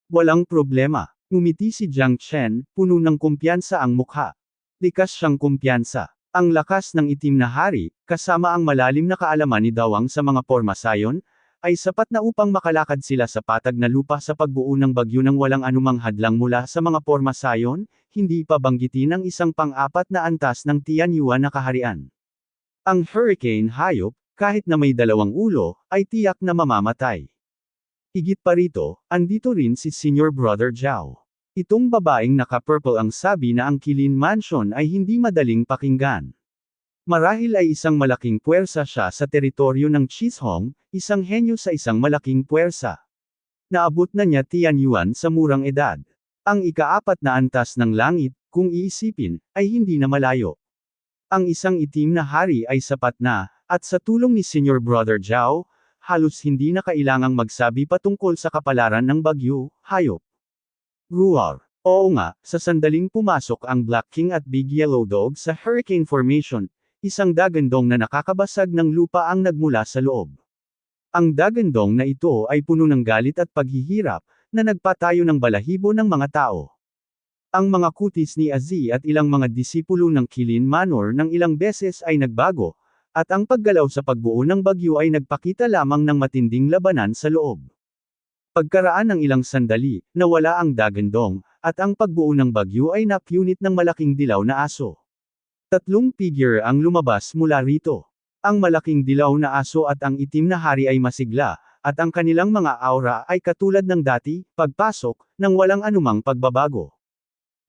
Walang problema. Ngumiti si Jiang Chen, puno ng kumpiyansa ang mukha. Likas siyang kumpiyansa. Ang lakas ng itim na hari, kasama ang malalim na kaalaman ni Dawang sa mga pormasayon, ay sapat na upang makalakad sila sa patag na lupa sa pagbuo ng bagyo nang walang anumang hadlang mula sa mga pormasayon, hindi pa banggitin ang isang pang-4 na antas ng Tianyuan na kaharian. Ang hurricane hayop, kahit na may 2 ulo, ay tiyak na mamamatay. Higit pa rito, andito rin si Senior Brother Zhao. Itong babaeng naka-purple ang sabi na ang Qilin Mansion ay hindi madaling pakinggan. Marahil ay isang malaking puwersa siya sa teritoryo ng Chizhong, isang henyo sa isang malaking puwersa. Naabot na niya Tianyuan sa murang edad. Ang ika-4 na antas ng langit, kung iisipin, ay hindi na malayo. Ang isang itim na hari ay sapat na, at sa tulong ni Senior Brother Zhao, halos hindi na kailangang magsabi patungkol sa kapalaran ng bagyo, hayop. Roar. Oo nga, sa sandaling pumasok ang Black King at Big Yellow Dog sa hurricane formation, isang dagandong na nakakabasag ng lupa ang nagmula sa loob. Ang dagandong na ito ay puno ng galit at paghihirap, na nagpatayo ng balahibo ng mga tao. Ang mga kutis ni Azi at ilang mga disipulo ng Qilin Manor ng ilang beses ay nagbago, at ang paggalaw sa pagbuo ng bagyo ay nagpakita lamang ng matinding labanan sa loob. Pagkaraan ng ilang sandali, nawala ang dagandong, at ang pagbuo ng bagyo ay napunit ng malaking dilaw na aso. 3 figure ang lumabas mula rito. Ang malaking dilaw na aso at ang itim na hari ay masigla, at ang kanilang mga aura ay katulad ng dati, pagpasok, nang walang anumang pagbabago.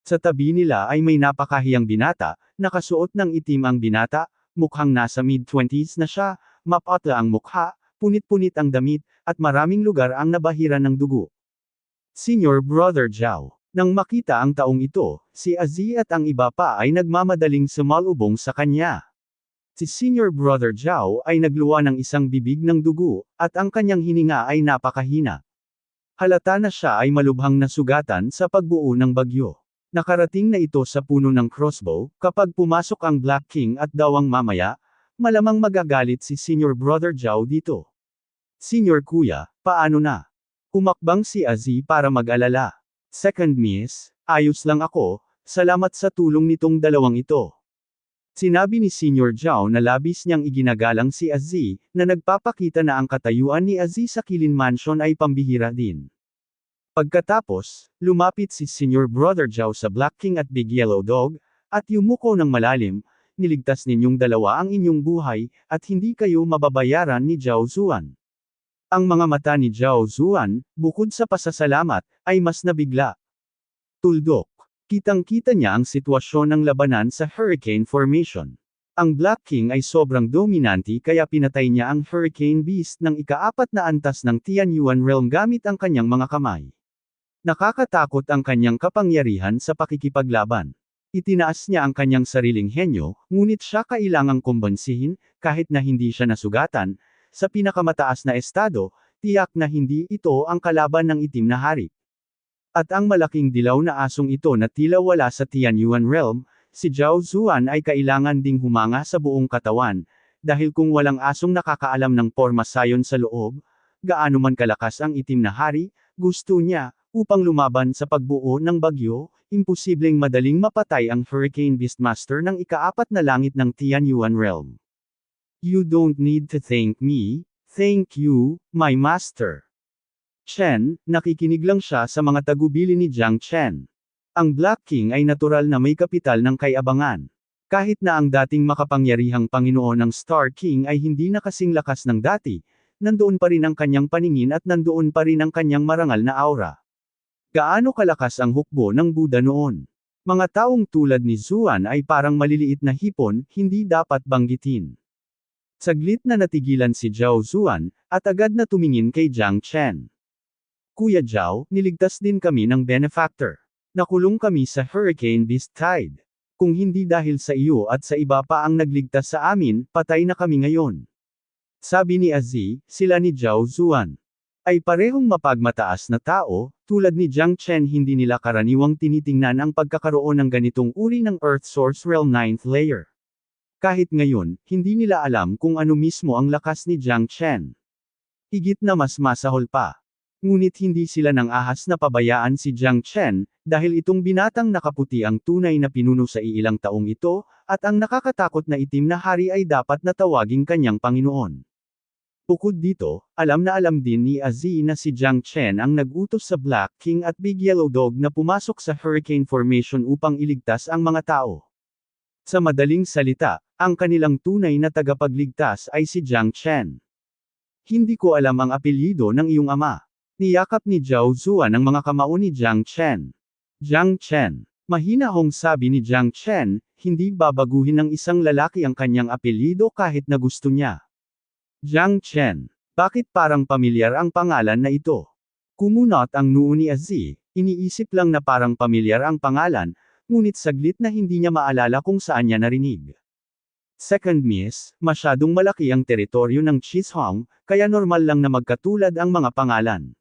Sa tabi nila ay may napakahiyang binata, nakasuot ng itim ang binata, mukhang nasa mid-20s na siya, mapatla ang mukha, punit-punit ang damit, at maraming lugar ang nabahiran ng dugo. Senior Brother Zhao. Nang makita ang taong ito, si Aziz at ang iba pa ay nagmamadaling sumalubong sa kanya. Si Senior Brother Zhao ay nagluwa ng isang bibig ng dugo, at ang kanyang hininga ay napakahina. Halata na siya ay malubhang nasugatan sa pagbuo ng bagyo. Nakarating na ito sa puno ng crossbow, kapag pumasok ang Black King at dawang mamaya, malamang magagalit si Senior Brother Zhao dito. Senior Kuya, paano na? Humakbang si Aziz para mag-alala. Second Miss, ayos lang ako, salamat sa tulong nitong dalawang ito. Sinabi ni Senior Zhao na labis niyang iginagalang si Aziz, na nagpapakita na ang katayuan ni Aziz sa Kilin Mansion ay pambihira din. Pagkatapos, lumapit si Senior Brother Zhao sa Black King at Big Yellow Dog, at yumuko ng malalim, niligtas ninyong dalawa ang inyong buhay, at hindi kayo mababayaran ni Zhao Zuan. Ang mga mata ni Zhao Zuan, bukod sa pasasalamat, ay mas nabigla. Tuldok. Kitang-kita niya ang sitwasyon ng labanan sa Hurricane Formation. Ang Black King ay sobrang dominante kaya pinatay niya ang Hurricane Beast ng ika-4 na antas ng Tianyuan Realm gamit ang kanyang mga kamay. Nakakatakot ang kanyang kapangyarihan sa pakikipaglaban. Itinaas niya ang kanyang sariling henyo, ngunit siya kailangang kumbansihin, kahit na hindi siya nasugatan. Sa pinakamataas na estado, tiyak na hindi ito ang kalaban ng itim na hari. At ang malaking dilaw na asong ito na tila wala sa Tianyuan Realm, si Zhao Zuan ay kailangan ding humanga sa buong katawan, dahil kung walang asong nakakaalam ng porma sayon sa loob, gaano man kalakas ang itim na hari, gusto niya, upang lumaban sa pagbuo ng bagyo, imposibleng madaling mapatay ang Hurricane Beastmaster ng ika-4 na langit ng Tianyuan Realm. You don't need to thank me, thank you, my master. Chen, nakikinig lang siya sa mga tagubili ni Jiang Chen. Ang Black King ay natural na may kapital ng kay-abangan. Kahit na ang dating makapangyarihang Panginoon ng Star King ay hindi na kasing lakas ng dati, nandoon pa rin ang kanyang paningin at nandoon pa rin ang kanyang marangal na aura. Gaano kalakas ang hukbo ng Buddha noon? Mga taong tulad ni Zuan ay parang maliliit na hipon, hindi dapat banggitin. Saglit na natigilan si Zhao Zuan, at agad na tumingin kay Jiang Chen. Kuya Zhao, niligtas din kami ng benefactor. Nakulong kami sa Hurricane Beast Tide. Kung hindi dahil sa iyo at sa iba pa ang nagligtas sa amin, patay na kami ngayon. Sabi ni Aziz, sila ni Zhao Zuan ay parehong mapagmataas na tao, tulad ni Jiang Chen hindi nila karaniwang tinitingnan ang pagkakaroon ng ganitong uri ng Earth Source Realm 9th layer. Kahit ngayon, hindi nila alam kung ano mismo ang lakas ni Jiang Chen. Higit na mas masahol pa. Ngunit hindi sila nang ahas na pabayaan si Jiang Chen, dahil itong binatang nakaputi ang tunay na pinuno sa iilang taong ito, at ang nakakatakot na itim na hari ay dapat na tawaging kanyang Panginoon. Bukod dito, alam din ni Aziz na si Jiang Chen ang nag-utos sa Black King at Big Yellow Dog na pumasok sa Hurricane Formation upang iligtas ang mga tao. Sa madaling salita, ang kanilang tunay na tagapagligtas ay si Jiang Chen. Hindi ko alam ang apelyido ng iyong ama. Niyakap ni Zhao Zuan ang mga kamao ni Jiang Chen. Jiang Chen. Mahinahong sabi ni Jiang Chen, hindi babaguhin ng isang lalaki ang kanyang apelyido kahit na gusto niya. Jiang Chen. Bakit parang pamilyar ang pangalan na ito? Kumunot ang noo ni Aziz, iniisip lang na parang pamilyar ang pangalan, ngunit saglit na hindi niya maalala kung saan niya narinig. Second Miss, masyadong malaki ang teritoryo ng Chishong, kaya normal lang na magkatulad ang mga pangalan.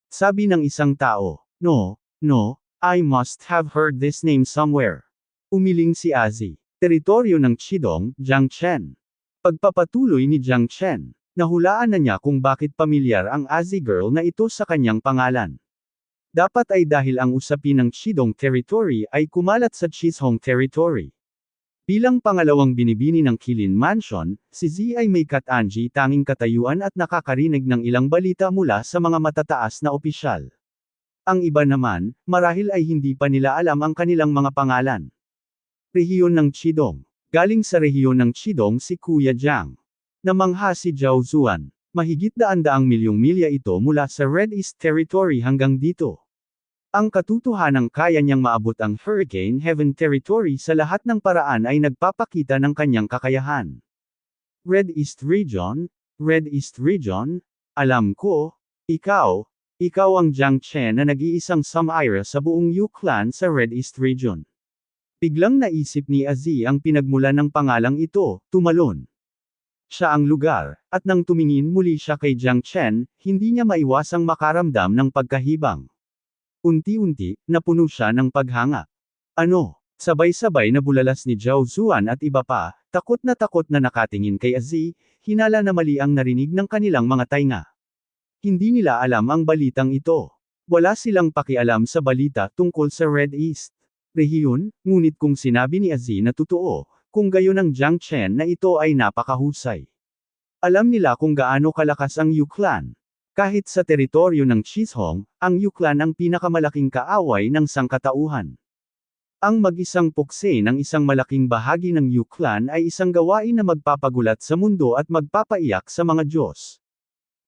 Sabi ng isang tao, no, I must have heard this name somewhere. Umiling si Aziz. Teritoryo ng Chidong, Jiang Chen. Pagpapatuloy ni Jiang Chen, nahulaan na niya kung bakit pamilyar ang Aziz girl na ito sa kanyang pangalan. Dapat ay dahil ang usapin ng Chidong territory ay kumalat sa Chishong territory. Bilang pangalawang binibini ng Qilin Mansion, si Z ay may Kat-Anji tanging katayuan at nakakarinig ng ilang balita mula sa mga matataas na opisyal. Ang iba naman, marahil ay hindi pa nila alam ang kanilang mga pangalan. Rehiyon ng Chidong. Galing sa rehiyon ng Chidong si Kuya Jiang. Namangha si Zhao Zuan. Mahigit daan-daang milyong milya ito mula sa Red East Territory hanggang dito. Ang katotohanang kaya niyang maabot ang Hurricane Heaven Territory sa lahat ng paraan ay nagpapakita ng kanyang kakayahan. Red East Region, alam ko, ikaw ang Jiang Chen na nag-iisang Samaira sa buong Yu Clan sa Red East Region. Biglang naisip ni Azi ang pinagmulan ng pangalang ito, tumalon. Siya ang lugar, at nang tumingin muli siya kay Jiang Chen, hindi niya maiwasang makaramdam ng pagkahibang. Unti-unti, napuno siya ng paghanga. Ano? Sabay-sabay na bulalas ni Zhao Zuan at iba pa, takot na nakatingin kay Azi, hinala na mali ang narinig ng kanilang mga tainga. Hindi nila alam ang balitang ito. Wala silang pakialam sa balita tungkol sa Red East Rehiyon, ngunit kung sinabi ni Azi na totoo, kung gayon ang Jiang Chen na ito ay napakahusay. Alam nila kung gaano kalakas ang Yu Clan. Kahit sa teritoryo ng Chizhong, ang Yu Clan ang pinakamalaking kaaway ng sangkatauhan. Ang mag-isang pukse ng isang malaking bahagi ng Yu Clan ay isang gawain na magpapagulat sa mundo at magpapaiyak sa mga Diyos.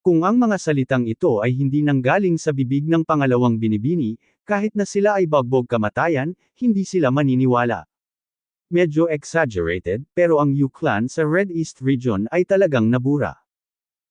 Kung ang mga salitang ito ay hindi nanggaling sa bibig ng pangalawang binibini, kahit na sila ay bagbog kamatayan, hindi sila maniniwala. Medyo exaggerated, pero ang Yu Clan sa Red East Region ay talagang nabura.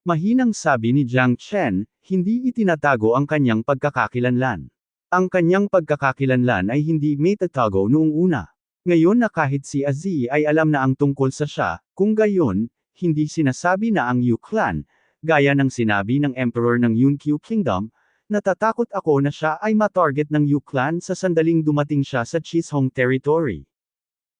Mahinang sabi ni Jiang Chen, hindi itinatago ang kanyang pagkakakilanlan. Ang kanyang pagkakakilanlan ay hindi may tatago noong una. Ngayon na kahit si Azi ay alam na ang tungkol sa siya, kung gayon, hindi sinasabi na ang Yu Clan, gaya ng sinabi ng Emperor ng Yunqiu Kingdom, natatakot ako na siya ay matarget ng Yu Clan sa sandaling dumating siya sa Chizhong Territory.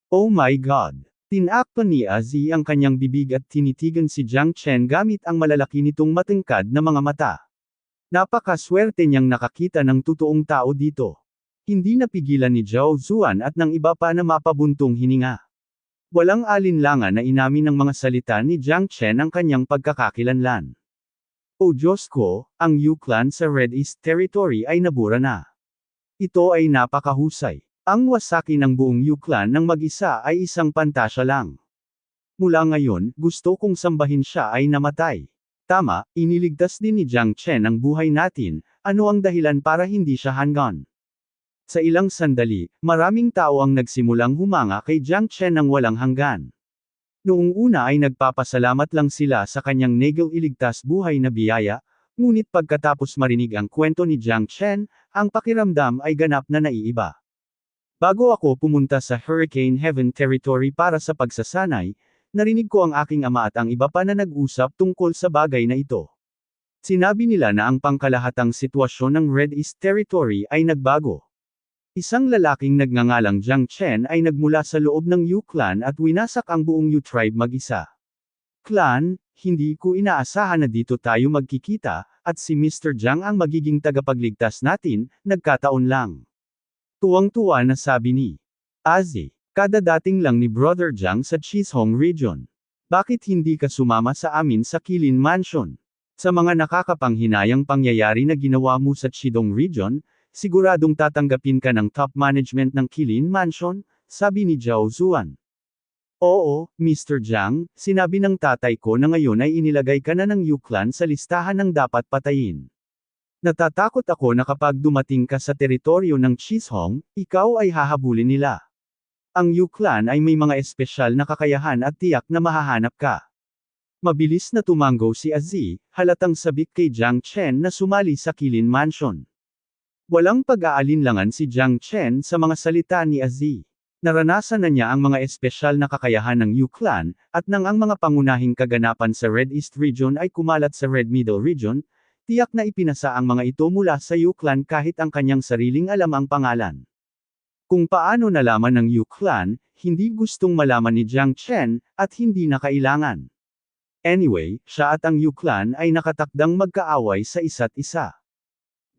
Oh my God! Tinakpan ni Azi ang kanyang bibig at tinitigan si Jiang Chen gamit ang malalaki nitong matangkad na mga mata. Napakaswerte niyang nakakita ng totoong tao dito. Hindi napigilan ni Zhao Zuan at ng iba pa na mapabuntong hininga. Walang alinlangan na inamin ng mga salita ni Jiang Chen ang kanyang pagkakakilanlan. O Diyos ko, ang Yu Clan sa Red East Territory ay nabura na. Ito ay napakahusay. Ang wasaki ng buong Yu Clan ng mag-isa ay isang pantasya lang. Mula ngayon, gusto kong sambahin siya ay namatay. Tama, iniligtas din ni Jiang Chen ang buhay natin, ano ang dahilan para hindi siya hanggan? Sa ilang sandali, maraming tao ang nagsimulang humanga kay Jiang Chen ng walang hanggan. Noong una ay nagpapasalamat lang sila sa kanyang negel iligtas buhay na biyaya, ngunit pagkatapos marinig ang kwento ni Jiang Chen, ang pakiramdam ay ganap na naiiba. Bago ako pumunta sa Hurricane Heaven Territory para sa pagsasanay, narinig ko ang aking ama at ang iba pa na nag-usap tungkol sa bagay na ito. Sinabi nila na ang pangkalahatang sitwasyon ng Red East Territory ay nagbago. Isang lalaking nagngangalang Jiang Chen ay nagmula sa loob ng Yu Clan at winasak ang buong Yu tribe mag-isa. Clan, hindi ko inaasahan na dito tayo magkikita, at si Mr. Jiang ang magiging tagapagligtas natin, nagkataon lang. Tuwang-tuwa na sabi ni Azi, kadadating lang ni Brother Jiang sa Chizhong Region. Bakit hindi ka sumama sa amin sa Qilin Mansion? Sa mga nakakapanghinayang pangyayari na ginawa mo sa Chidong Region, siguradong tatanggapin ka ng top management ng Qilin Mansion, sabi ni Zhao Zuan. Oo, Mr. Jiang, sinabi ng tatay ko na ngayon ay inilagay ka na ng Yu Clan sa listahan ng dapat patayin. Natatakot ako na kapag dumating ka sa teritoryo ng Chizhong, ikaw ay hahabulin nila. Ang Yu Clan ay may mga espesyal na kakayahan at tiyak na mahahanap ka. Mabilis na tumango si Azi, halatang sabik kay Jiang Chen na sumali sa Qilin Mansion. Walang pag-aalinlangan si Jiang Chen sa mga salita ni Azi. Naranasan na niya ang mga espesyal na kakayahan ng Yu Clan, at nang ang mga pangunahing kaganapan sa Red East Region ay kumalat sa Red Middle Region, tiyak na ipinasa ang mga ito mula sa Yu Clan kahit ang kanyang sariling alam ang pangalan. Kung paano nalaman ng Yu Clan, hindi gustong malaman ni Jiang Chen, at hindi na kailangan. Anyway, siya at ang Yu Clan ay nakatakdang magkaaway sa isa't isa.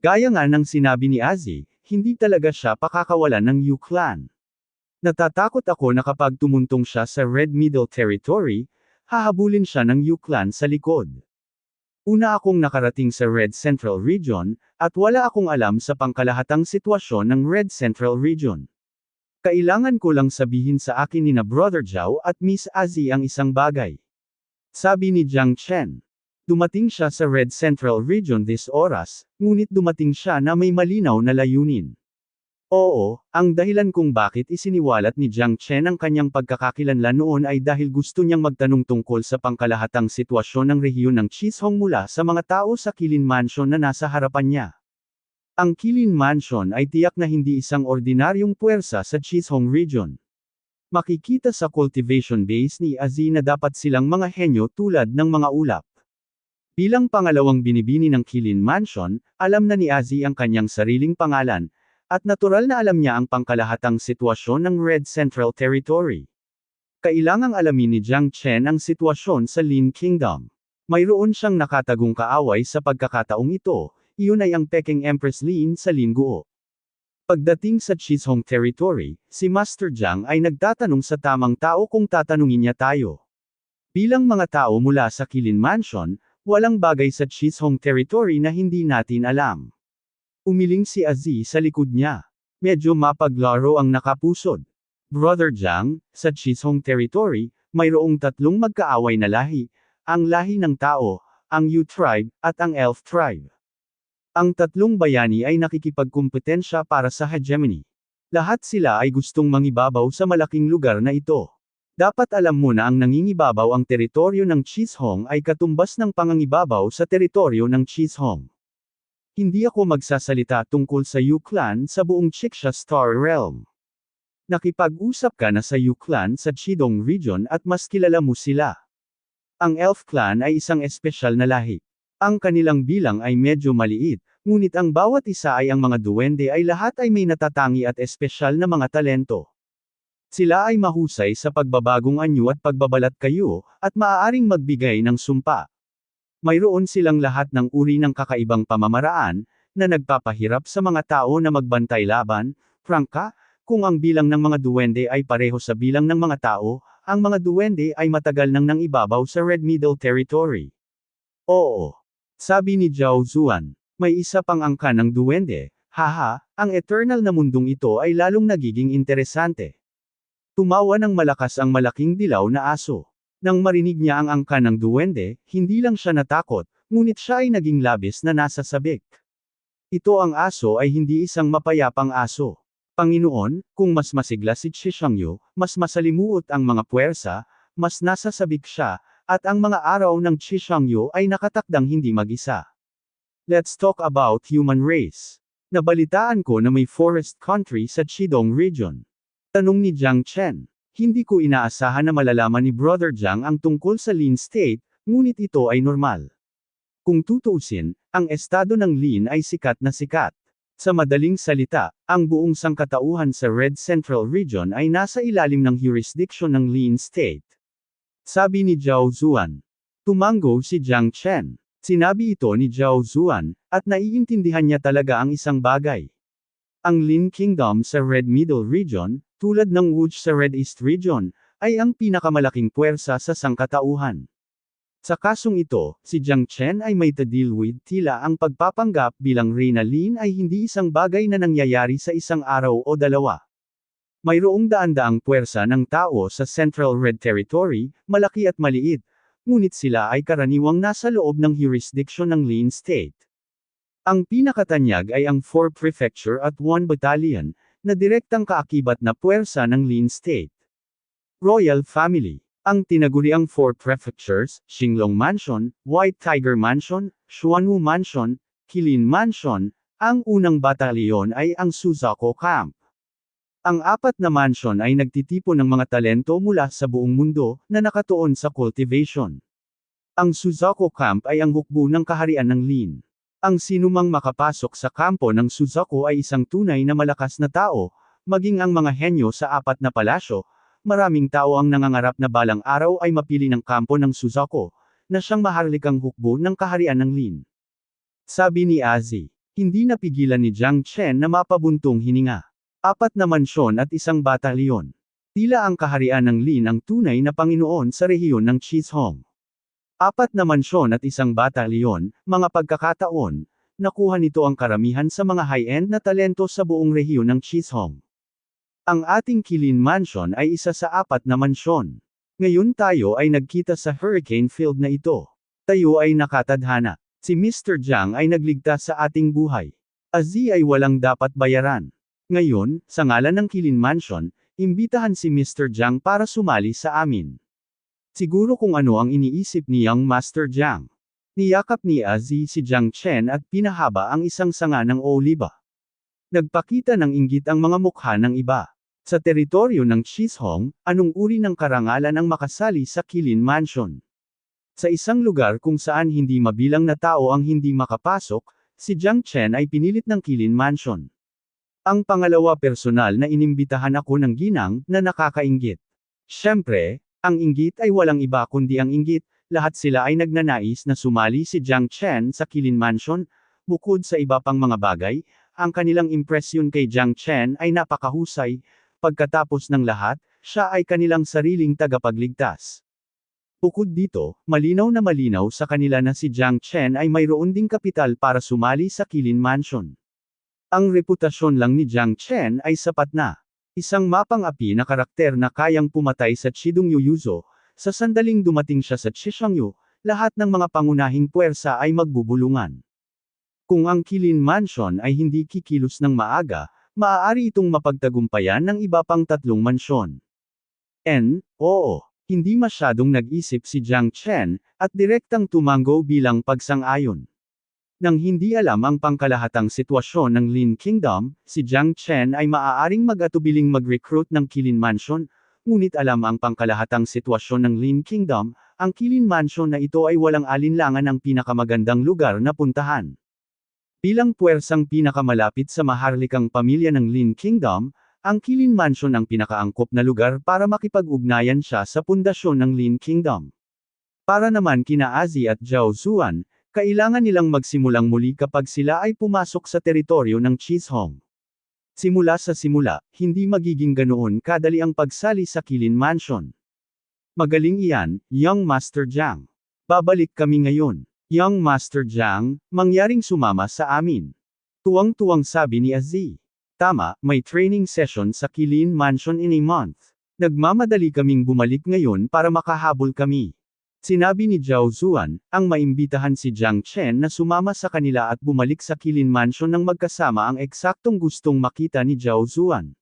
Gaya nga ng sinabi ni Azi, hindi talaga siya pakakawalan ng Yu Clan. Natatakot ako na kapag tumuntong siya sa Red Middle Territory, hahabulin siya ng Yuklan sa likod. Una akong nakarating sa Red Central Region, at wala akong alam sa pangkalahatang sitwasyon ng Red Central Region. Kailangan ko lang sabihin sa akin ni na Brother Zhao at Miss Azzy ang isang bagay. Sabi ni Jiang Chen. Dumating siya sa Red Central Region this oras, ngunit dumating siya na may malinaw na layunin. Oo, ang dahilan kung bakit isiniwalat ni Jiang Chen ang kanyang pagkakakilanlan noon ay dahil gusto niyang magtanong tungkol sa pangkalahatang sitwasyon ng rehiyon ng Chishong mula sa mga tao sa Qilin Mansion na nasa harapan niya. Ang Qilin Mansion ay tiyak na hindi isang ordinaryong puwersa sa Chishong Region. Makikita sa cultivation base ni Azzy na dapat silang mga henyo tulad ng mga ulap. Bilang pangalawang binibini ng Qilin Mansion, alam na ni Azzy ang kanyang sariling pangalan, at natural na alam niya ang pangkalahatang sitwasyon ng Red Central Territory. Kailangang alamin ni Jiang Chen ang sitwasyon sa Lin Kingdom. Mayroon siyang nakatagong kaaway sa pagkakataong ito, iyon ay ang Peking Empress Lin sa Lin Guo. Pagdating sa Chishong Territory, si Master Jiang ay nagtatanong sa tamang tao kung tatanungin niya tayo. Bilang mga tao mula sa Qilin Mansion, walang bagay sa Chishong Territory na hindi natin alam. Umiling si Azzy sa likod niya. Medyo mapaglaro ang nakapusod. Brother Jiang, sa Chishong Territory, mayroong tatlong magkaaway na lahi, ang lahi ng tao, ang Yu Tribe, at ang Elf Tribe. Ang tatlong bayani ay nakikipagkumpetensya para sa hegemony. Lahat sila ay gustong mangibabaw sa malaking lugar na ito. Dapat alam mo na ang nangingibabaw ang teritoryo ng Chishong ay katumbas ng pangangibabaw sa teritoryo ng Chishong. Hindi ako magsasalita tungkol sa Yuklan sa buong Chiksha Star Realm. Nakipag-usap ka na sa Yuklan sa Chidong Region at mas kilala mo sila. Ang Elf Clan ay isang espesyal na lahi. Ang kanilang bilang ay medyo maliit, ngunit ang bawat isa ay ang mga duwende ay lahat ay may natatangi at espesyal na mga talento. Sila ay mahusay sa pagbabagong anyo at pagbabalat kayo, at maaaring magbigay ng sumpa. Mayroon silang lahat ng uri ng kakaibang pamamaraan, na nagpapahirap sa mga tao na magbantay laban, prangka, kung ang bilang ng mga duwende ay pareho sa bilang ng mga tao, ang mga duwende ay matagal nang nangibabaw sa Red Middle Territory. Oo. Sabi ni Zhao Zuan, may isa pang angka ng duwende, haha, ang eternal na mundong ito ay lalong nagiging interesante. Tumawa ng malakas ang malaking dilaw na aso. Nang marinig niya ang angka ng duwende, hindi lang siya natakot, ngunit siya ay naging labis na nasa sabik. Ito ang aso ay hindi isang mapayapang aso. Panginoon, kung mas masigla si Chishangyo, mas masalimuot ang mga puwersa, mas nasa sabik siya, at ang mga araw ng Chishangyo ay nakatakdang hindi mag-isa. Let's talk about human race. Nabalitaan ko na may forest country sa Chidong Region. Tanong ni Jiang Chen. Hindi ko inaasahan na malalaman ni Brother Jiang ang tungkol sa Lin State, ngunit ito ay normal. Kung tutuusin, ang estado ng Lin ay sikat na sikat. Sa madaling salita, ang buong sangkatauhan sa Red Central Region ay nasa ilalim ng jurisdiction ng Lin State. Sabi ni Zhao Zuan. Tumango si Jiang Chen. Sinabi ito ni Zhao Zuan, at naiintindihan niya talaga ang isang bagay. Ang Lin Kingdom sa Red Middle Region, tulad ng Wuj sa Red East Region, ay ang pinakamalaking puwersa sa sangkatauhan. Sa kasong ito, si Jiang Chen ay may to-deal with tila ang pagpapanggap bilang Reyna Lin ay hindi isang bagay na nangyayari sa isang araw o dalawa. Mayroong daan-daang puwersa ng tao sa Central Red Territory, malaki at maliit, ngunit sila ay karaniwang nasa loob ng jurisdiction ng Lin State. Ang pinakatanyag ay ang 4 Prefecture at 1 Battalion, na direktang kaakibat na puwersa ng Lin State. Royal Family. Ang tinaguriang 4 Prefectures, Xinglong Mansion, White Tiger Mansion, Xuanwu Mansion, Qilin Mansion, ang unang batalyon ay ang Suzako Camp. Ang 4 na mansion ay nagtitipon ng mga talento mula sa buong mundo, na nakatuon sa cultivation. Ang Suzako Camp ay ang hukbo ng kaharian ng Lin. Ang sinumang makapasok sa kampo ng Suzako ay isang tunay na malakas na tao, maging ang mga henyo sa 4 na palasyo. Maraming tao ang nangangarap na balang araw ay mapili ng kampo ng Suzako, na siyang maharlikang hukbo ng kaharian ng Lin. Sabi ni Azzy. Hindi napigilan ni Jiang Chen na mapabuntong hininga. 4 na mansyon at isang batalyon. Tila ang kaharian ng Lin ang tunay na Panginoon sa rehiyon ng Chisholm. 4 na mansyon at isang batalyon, mga pagkakataon, nakuha nito ang karamihan sa mga high-end na talento sa buong rehiyon ng Chisholm. Ang ating Kilin Mansion ay isa sa 4 na mansyon. Ngayon tayo ay nagkita sa hurricane field na ito. Tayo ay nakatadhana. Si Mr. Jiang ay nagligtas sa ating buhay. Azi ay walang dapat bayaran. Ngayon, sa ngalan ng Kilin Mansion, imbitahan si Mr. Jiang para sumali sa amin. Siguro kung ano ang iniisip ni Young Master Jiang. Niyakap ni Azi si Jiang Chen at pinahaba ang isang sanga ng oliba. Nagpakita ng inggit ang mga mukha ng iba. Sa teritoryo ng Chisholm, anong uri ng karangalan ang makasali sa Kilin Mansion? Sa isang lugar kung saan hindi mabilang na tao ang hindi makapasok, si Jiang Chen ay pinilit ng Kilin Mansion. Ang pangalawa personal na inimbitahan ako ng ginang na nakakainggit. Siyempre, ang inggit ay walang iba kundi ang inggit, lahat sila ay nagnanais na sumali si Jiang Chen sa Kilin Mansion, bukod sa iba pang mga bagay, ang kanilang impresyon kay Jiang Chen ay napakahusay, pagkatapos ng lahat, siya ay kanilang sariling tagapagligtas. Bukod dito, malinaw na malinaw sa kanila na si Jiang Chen ay mayroon ding kapital para sumali sa Kilin Mansion. Ang reputasyon lang ni Jiang Chen ay sapat na. Isang mapang-api na karakter na kayang pumatay sa Chidong Yuyuzo, sa sandaling dumating siya sa Chishangyu, lahat ng mga pangunahing puwersa ay magbubulungan. Kung ang Kilin Mansion ay hindi kikilos ng maaga, maaari itong mapagtagumpayan ng iba pang 3 mansyon. Oo, hindi masyadong nag-isip si Jiang Chen, at direktang tumango bilang pagsang-ayon. Nang hindi alam ang pangkalahatang sitwasyon ng Lin Kingdom, si Jiang Chen ay maaaring mag-atubiling mag-recruit ng Kilin Mansion, ngunit alam ang pangkalahatang sitwasyon ng Lin Kingdom, ang Kilin Mansion na ito ay walang alinlangan ang pinakamagandang lugar na puntahan. Bilang puwersang pinakamalapit sa maharlikang pamilya ng Lin Kingdom, ang Kilin Mansion ang pinakaangkop na lugar para makipag-ugnayan siya sa pundasyon ng Lin Kingdom. Para naman kina Azi at Zhao Zuan, kailangan nilang magsimulang muli kapag sila ay pumasok sa teritoryo ng Chisholm. Simula sa simula, hindi magiging ganoon kadali ang pagsali sa Kilin Mansion. Magaling iyan, Young Master Jiang. Babalik kami ngayon. Young Master Jiang, mangyaring sumama sa amin. Tuwang-tuwang sabi ni Azi. Tama, may training session sa Kilin Mansion in a month. Nagmamadali kaming bumalik ngayon para makahabol kami. Sinabi ni Zhao Zuan, ang maimbitahan si Jiang Chen na sumama sa kanila at bumalik sa Kilin Mansion ng magkasama ang eksaktong gustong makita ni Zhao Zuan.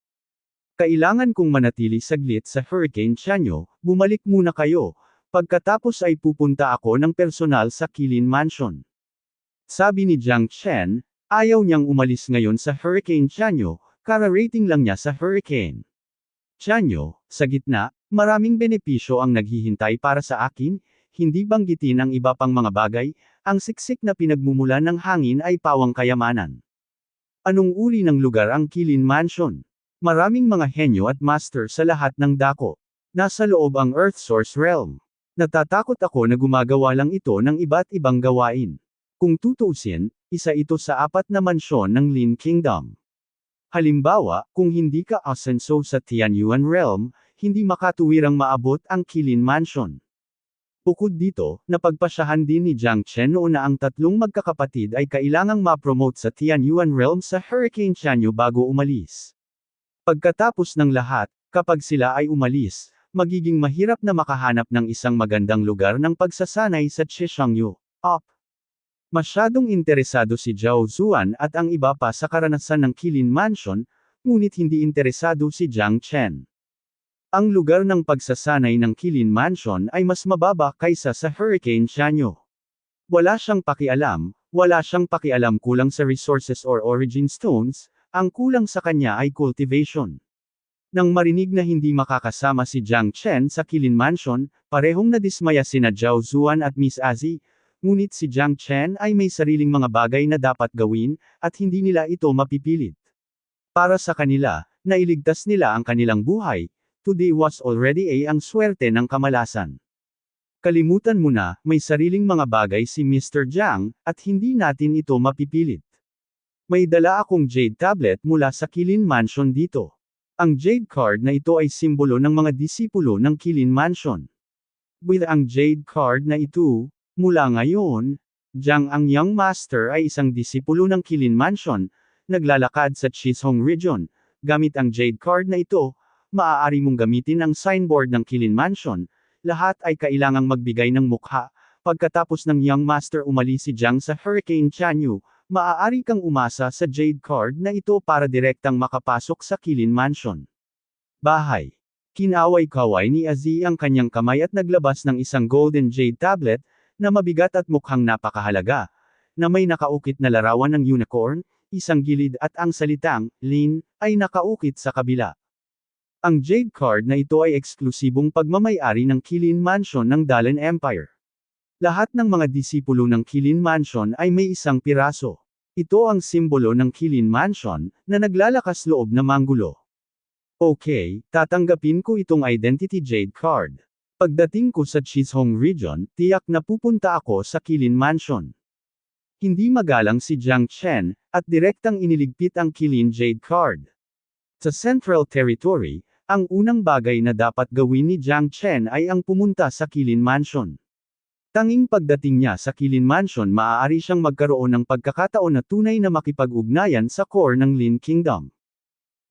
Kailangan kong manatili saglit sa Hurricane Chanyo, bumalik muna kayo, pagkatapos ay pupunta ako ng personal sa Kilin Mansion. Sabi ni Jiang Chen, ayaw niyang umalis ngayon sa Hurricane Chanyo, kara-rating lang niya sa Hurricane Chanyo, sa gitna, maraming benepisyo ang naghihintay para sa akin, hindi banggitin ang iba pang mga bagay, ang siksik na pinagmumulan ng hangin ay pawang kayamanan. Anong uri ng lugar ang Kilin Mansion? Maraming mga henyo at master sa lahat ng dako. Nasa loob ang Earth Source Realm. Natatakot ako na gumagawa lang ito ng iba't ibang gawain. Kung tutuusin, isa ito sa 4 na mansyon ng Lin Kingdom. Halimbawa, kung hindi ka asenso sa Tianyuan Realm, hindi makatuwirang maabot ang Kilin Mansion. Bukod dito, napagpasyahan din ni Jiang Chen noon na ang 3 magkakapatid ay kailangang ma-promote sa Tianyuan Realm sa Hurricane Chanyo bago umalis. Pagkatapos ng lahat, kapag sila ay umalis, magiging mahirap na makahanap ng isang magandang lugar ng pagsasanay sa Chishangyu. Masyadong interesado si Zhao Zuan at ang iba pa sa karanasan ng Kilin Mansion, ngunit hindi interesado si Jiang Chen. Ang lugar ng pagsasanay ng Kilin Mansion ay mas mababa kaysa sa Hurricane Chanyo. Wala siyang pakialam kulang sa resources or origin stones, ang kulang sa kanya ay cultivation. Nang marinig na hindi makakasama si Jiang Chen sa Kilin Mansion, parehong nadismaya sina Zhao Zuan at Miss Azi, ngunit si Jiang Chen ay may sariling mga bagay na dapat gawin, at hindi nila ito mapipilit. Para sa kanila, nailigtas nila ang kanilang buhay. Today was already ang swerte ng kamalasan. Kalimutan mo na, may sariling mga bagay si Mr. Jiang, at hindi natin ito mapipilit. May dala akong Jade tablet mula sa Qilin Mansion dito. Ang Jade card na ito ay simbolo ng mga disipulo ng Qilin Mansion. With ang Jade card na ito, mula ngayon, Jiang ang Young Master ay isang disipulo ng Qilin Mansion, naglalakad sa Chizhong Region. Gamit ang Jade card na ito, maaari mong gamitin ang signboard ng Qilin Mansion. Lahat ay kailangang magbigay ng mukha. Pagkatapos ng Young Master umalis si Jiang sa Hurricane Chanyu, maaari kang umasa sa Jade card na ito para direktang makapasok sa Qilin Mansion. Bahay. Kinaway-kaway ni Azi ang kanyang kamay at naglabas ng isang golden jade tablet, na mabigat at mukhang napakahalaga, na may nakaukit na larawan ng unicorn, isang gilid at ang salitang, Lin, ay nakaukit sa kabila. Ang jade card na ito ay eksklusibong pagmamayari ng Qilin Mansion ng Dalen Empire. Lahat ng mga disipulo ng Qilin Mansion ay may isang piraso. Ito ang simbolo ng Qilin Mansion, na naglalakas loob na manggulo. Okay, tatanggapin ko itong Identity Jade Card. Pagdating ko sa Chizhong Region, tiyak na pupunta ako sa Qilin Mansion. Hindi magalang si Jiang Chen, at direktang iniligpit ang Qilin Jade Card. Sa Central Territory, ang unang bagay na dapat gawin ni Jiang Chen ay ang pumunta sa Qilin Mansion. Tanging pagdating niya sa Qilin Mansion maaari siyang magkaroon ng pagkakataon na tunay na makipag-ugnayan sa core ng Lin Kingdom.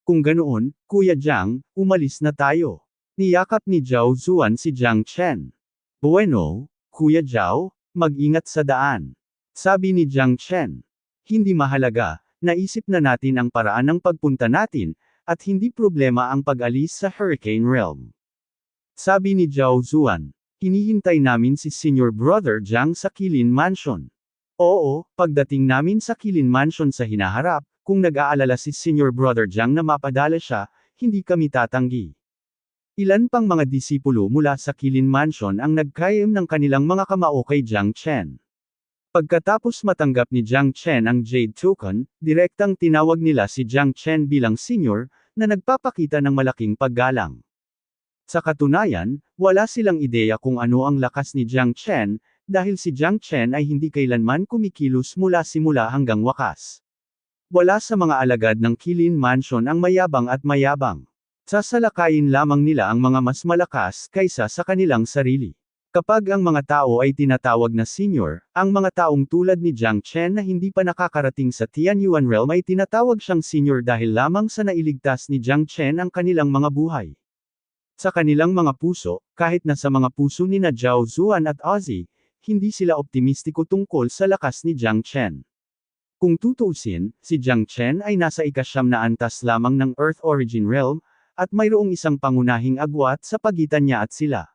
Kung ganoon, Kuya Jiang, umalis na tayo. Niyakap ni Zhao Zuan si Jiang Chen. Bueno, Kuya Zhao, mag-ingat sa daan. Sabi ni Jiang Chen. Hindi mahalaga, naisip na natin ang paraan ng pagpunta natin, at hindi problema ang pag-alis sa Hurricane Realm. Sabi ni Zhao Zuan. Hinihintay namin si Senior Brother Jiang sa Qilin Mansion. Oo, pagdating namin sa Qilin Mansion sa hinaharap, kung nag-aalala si Senior Brother Jiang na mapadala siya, hindi kami tatanggi. Ilan pang mga disipulo mula sa Qilin Mansion ang nagkayam ng kanilang mga kamao kay Jiang Chen. Pagkatapos matanggap ni Jiang Chen ang Jade Token, direktang tinawag nila si Jiang Chen bilang senior, na nagpapakita ng malaking paggalang. Sa katunayan, wala silang ideya kung ano ang lakas ni Jiang Chen, dahil si Jiang Chen ay hindi kailanman kumikilos mula simula hanggang wakas. Wala sa mga alagad ng Qilin Mansion ang mayabang at mayabang. Sasalakayin lamang nila ang mga mas malakas kaysa sa kanilang sarili. Kapag ang mga tao ay tinatawag na senior, ang mga taong tulad ni Jiang Chen na hindi pa nakakarating sa Tianyuan Realm ay tinatawag siyang senior dahil lamang sa nailigtas ni Jiang Chen ang kanilang mga buhay. Sa kanilang mga puso, kahit na sa mga puso ni na Zhao Zuan at Ozzy, hindi sila optimistiko tungkol sa lakas ni Jiang Chen. Kung tutuusin, si Jiang Chen ay nasa ika-9 na antas lamang ng Earth Origin Realm, at mayroong isang pangunahing agwat sa pagitan niya at sila.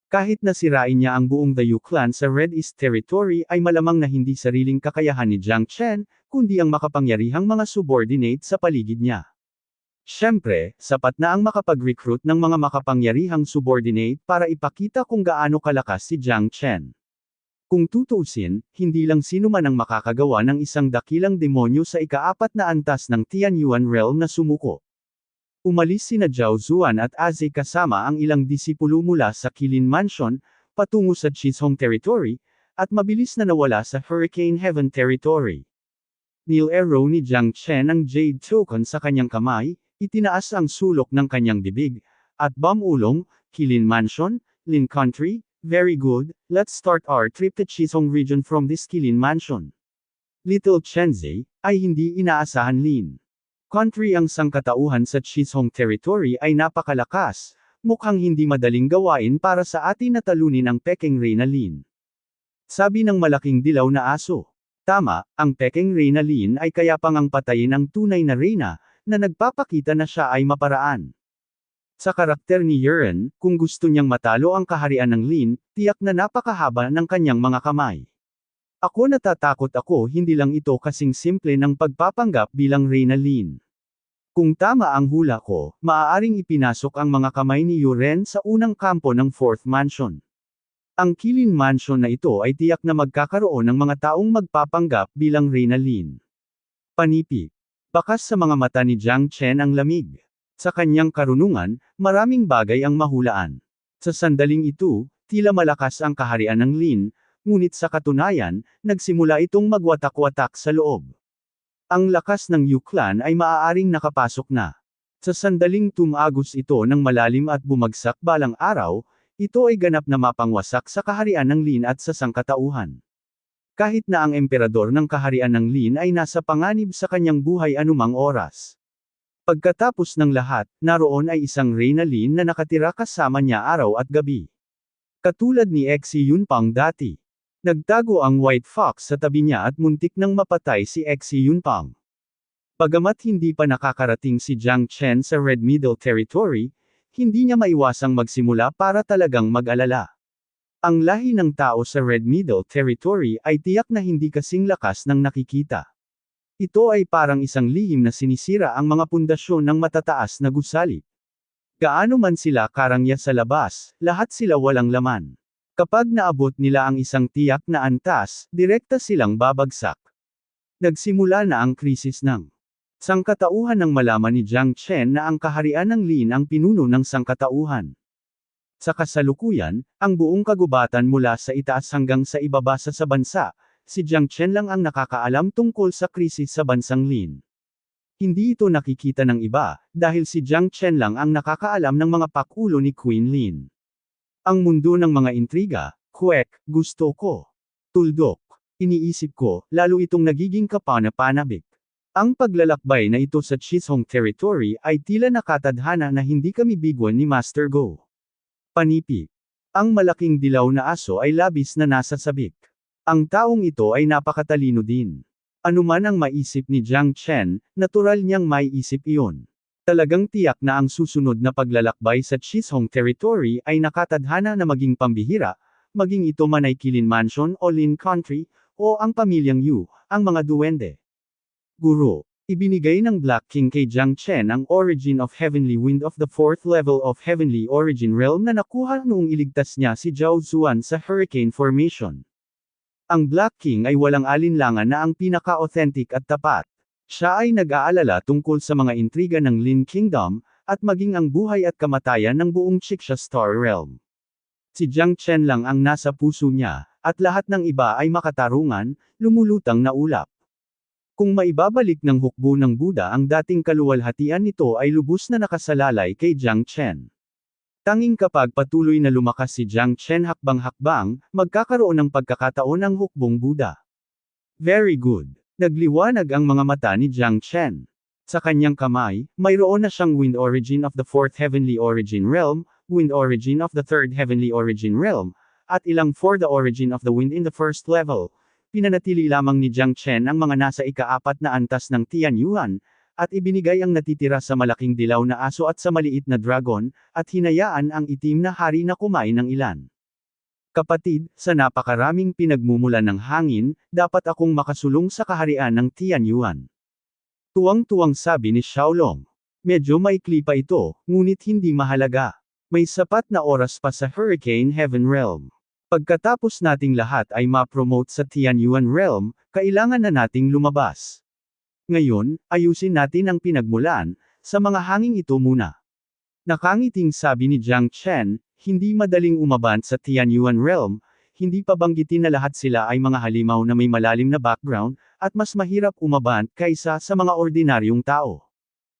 Kahit na sirain niya ang buong Dayu clan sa Red East Territory ay malamang na hindi sariling kakayahan ni Jiang Chen, kundi ang makapangyarihang mga subordinate sa paligid niya. Siyempre, sapat na ang makapag-recruit ng mga makapangyarihang subordinate para ipakita kung gaano kalakas si Jiang Chen. Kung tutuusin, hindi lang sino man ang makakagawa ng isang dakilang demonyo sa ika-4 na antas ng Tianyuan Realm na sumuko. Umalis sina Zhao Zuan at Aze kasama ang ilang disipulo mula sa Qilin Mansion, patungo sa Chizhong Territory, at mabilis na nawala sa Hurricane Heaven Territory. Nil-arrow ni Jiang Chen ang Jade Token sa kanyang kamay, itinaas ang sulok ng kanyang bibig, at bumulong, Qilin Mansion, Lin Country, very good, let's start our trip to Chizhong Region from this Qilin Mansion. Little Chenzi, ay hindi inaasahan Lin Country ang sangkatauhan sa Chizhong Territory ay napakalakas, mukhang hindi madaling gawain para sa atin na talunin ang Peking Reyna Lin. Sabi ng malaking dilaw na aso. Tama, ang Peking Reyna Lin ay kaya pang ang patayin ang tunay na reyna, na nagpapakita na siya ay maparaan. Sa karakter ni Yuren, kung gusto niyang matalo ang kaharian ng Lin, tiyak na napakahaba ng kanyang mga kamay. Ako natatakot ako hindi lang ito kasing simple ng pagpapanggap bilang Reyna Lin. Kung tama ang hula ko, maaaring ipinasok ang mga kamay ni Yuren sa unang kampo ng 4th Mansion. Ang Qilin Mansion na ito ay tiyak na magkakaroon ng mga taong magpapanggap bilang Reyna Lin. Panipi. Bakas sa mga mata ni Jiang Chen ang lamig. Sa kanyang karunungan, maraming bagay ang mahulaan. Sa sandaling ito, tila malakas ang kaharian ng Lin, ngunit sa katunayan, nagsimula itong magwatak-watak sa loob. Ang lakas ng Yuklan ay maaaring nakapasok na. Sa sandaling tumagos ito ng malalim at bumagsak balang araw, ito ay ganap na mapangwasak sa kaharian ng Lin at sa sangkatauhan. Kahit na ang emperador ng kaharian ng Lin ay nasa panganib sa kanyang buhay anumang oras. Pagkatapos ng lahat, naroon ay isang Reyna Lin na nakatira kasama niya araw at gabi. Katulad ni Xi Yunpang dati. Nagtago ang White Fox sa tabi niya at muntik nang mapatay si Xi Yunpang. Bagamat hindi pa nakakarating si Jiang Chen sa Red Middle Territory, hindi niya maiwasang magsimula para talagang mag-alala. Ang lahi ng tao sa Red Middle Territory ay tiyak na hindi kasing lakas ng nakikita. Ito ay parang isang lihim na sinisira ang mga pundasyon ng matataas na gusali. Gaano man sila karangya sa labas, lahat sila walang laman. Kapag naabot nila ang isang tiyak na antas, direkta silang babagsak. Nagsimula na ang krisis ng sangkatauhan nang malaman ni Jiang Chen na ang kaharian ng Lin ang pinuno ng sangkatauhan. Sa kasalukuyan, ang buong kagubatan mula sa itaas hanggang sa ibaba sa bansa, si Jiang Chen lang ang nakakaalam tungkol sa krisis sa bansang Lin. Hindi ito nakikita ng iba, dahil si Jiang Chen lang ang nakakaalam ng mga pakulo ni Queen Lin. Ang mundo ng mga intriga, gusto ko. Tuldok. Iniisip ko, lalo itong nagiging kapana-panabik. Ang paglalakbay na ito sa Chisong Territory ay tila nakatadhana na hindi kami biguan ni Master Go. Panipi. Ang malaking dilaw na aso ay labis na nasa sabik. Ang taong ito ay napakatalino din. Anuman ang maisip ni Jiang Chen, natural niyang maiisip iyon. Talagang tiyak na ang susunod na paglalakbay sa Chisong Territory ay nakatadhana na maging pambihira, maging ito man ay Qilin Mansion o Lin Country, o ang pamilyang Yu, ang mga duwende. Guro. Ibinigay ng Black King kay Jiang Chen ang Origin of Heavenly Wind of the 4th level of Heavenly Origin Realm na nakuha noong iligtas niya si Zhao Zuan sa Hurricane Formation. Ang Black King ay walang alinlangan na ang pinaka-authentic at tapat. Siya ay nag-aalala tungkol sa mga intriga ng Lin Kingdom, at maging ang buhay at kamatayan ng buong Chixia Star Realm. Si Jiang Chen lang ang nasa puso niya, at lahat ng iba ay makatarungan, lumulutang na ulap. Kung maibabalik ng hukbo ng Buddha ang dating kaluwalhatian nito ay lubos na nakasalalay kay Jiang Chen. Tanging kapag patuloy na lumakas si Jiang Chen hakbang-hakbang, magkakaroon ng pagkakataon ang hukbong Buddha. Very good. Nagliwanag ang mga mata ni Jiang Chen. Sa kanyang kamay, mayroon na siyang Wind Origin of the 4th Heavenly Origin Realm, Wind Origin of the 3rd Heavenly Origin Realm, at ilang for the Origin of the Wind in the 1st level. Pinanatili lamang ni Jiang Chen ang mga nasa ika-4 na antas ng Tianyuan, at ibinigay ang natitira sa malaking dilaw na aso at sa maliit na dragon, at hinayaan ang itim na hari na kumain ng ilan. Kapatid, sa napakaraming pinagmumulan ng hangin, dapat akong makasulong sa kaharian ng Tianyuan. Tuwang-tuwang sabi ni Xiaolong. Medyo maikli pa ito, ngunit hindi mahalaga. May sapat na oras pa sa Hurricane Heaven Realm. Pagkatapos nating lahat ay ma-promote sa Tianyuan Realm, kailangan na nating lumabas. Ngayon, ayusin natin ang pinagmulan, sa mga hanging ito muna. Nakangiting sabi ni Jiang Chen, hindi madaling umabant sa Tianyuan Realm, hindi pa banggitin na lahat sila ay mga halimaw na may malalim na background, at mas mahirap umabant kaysa sa mga ordinaryong tao.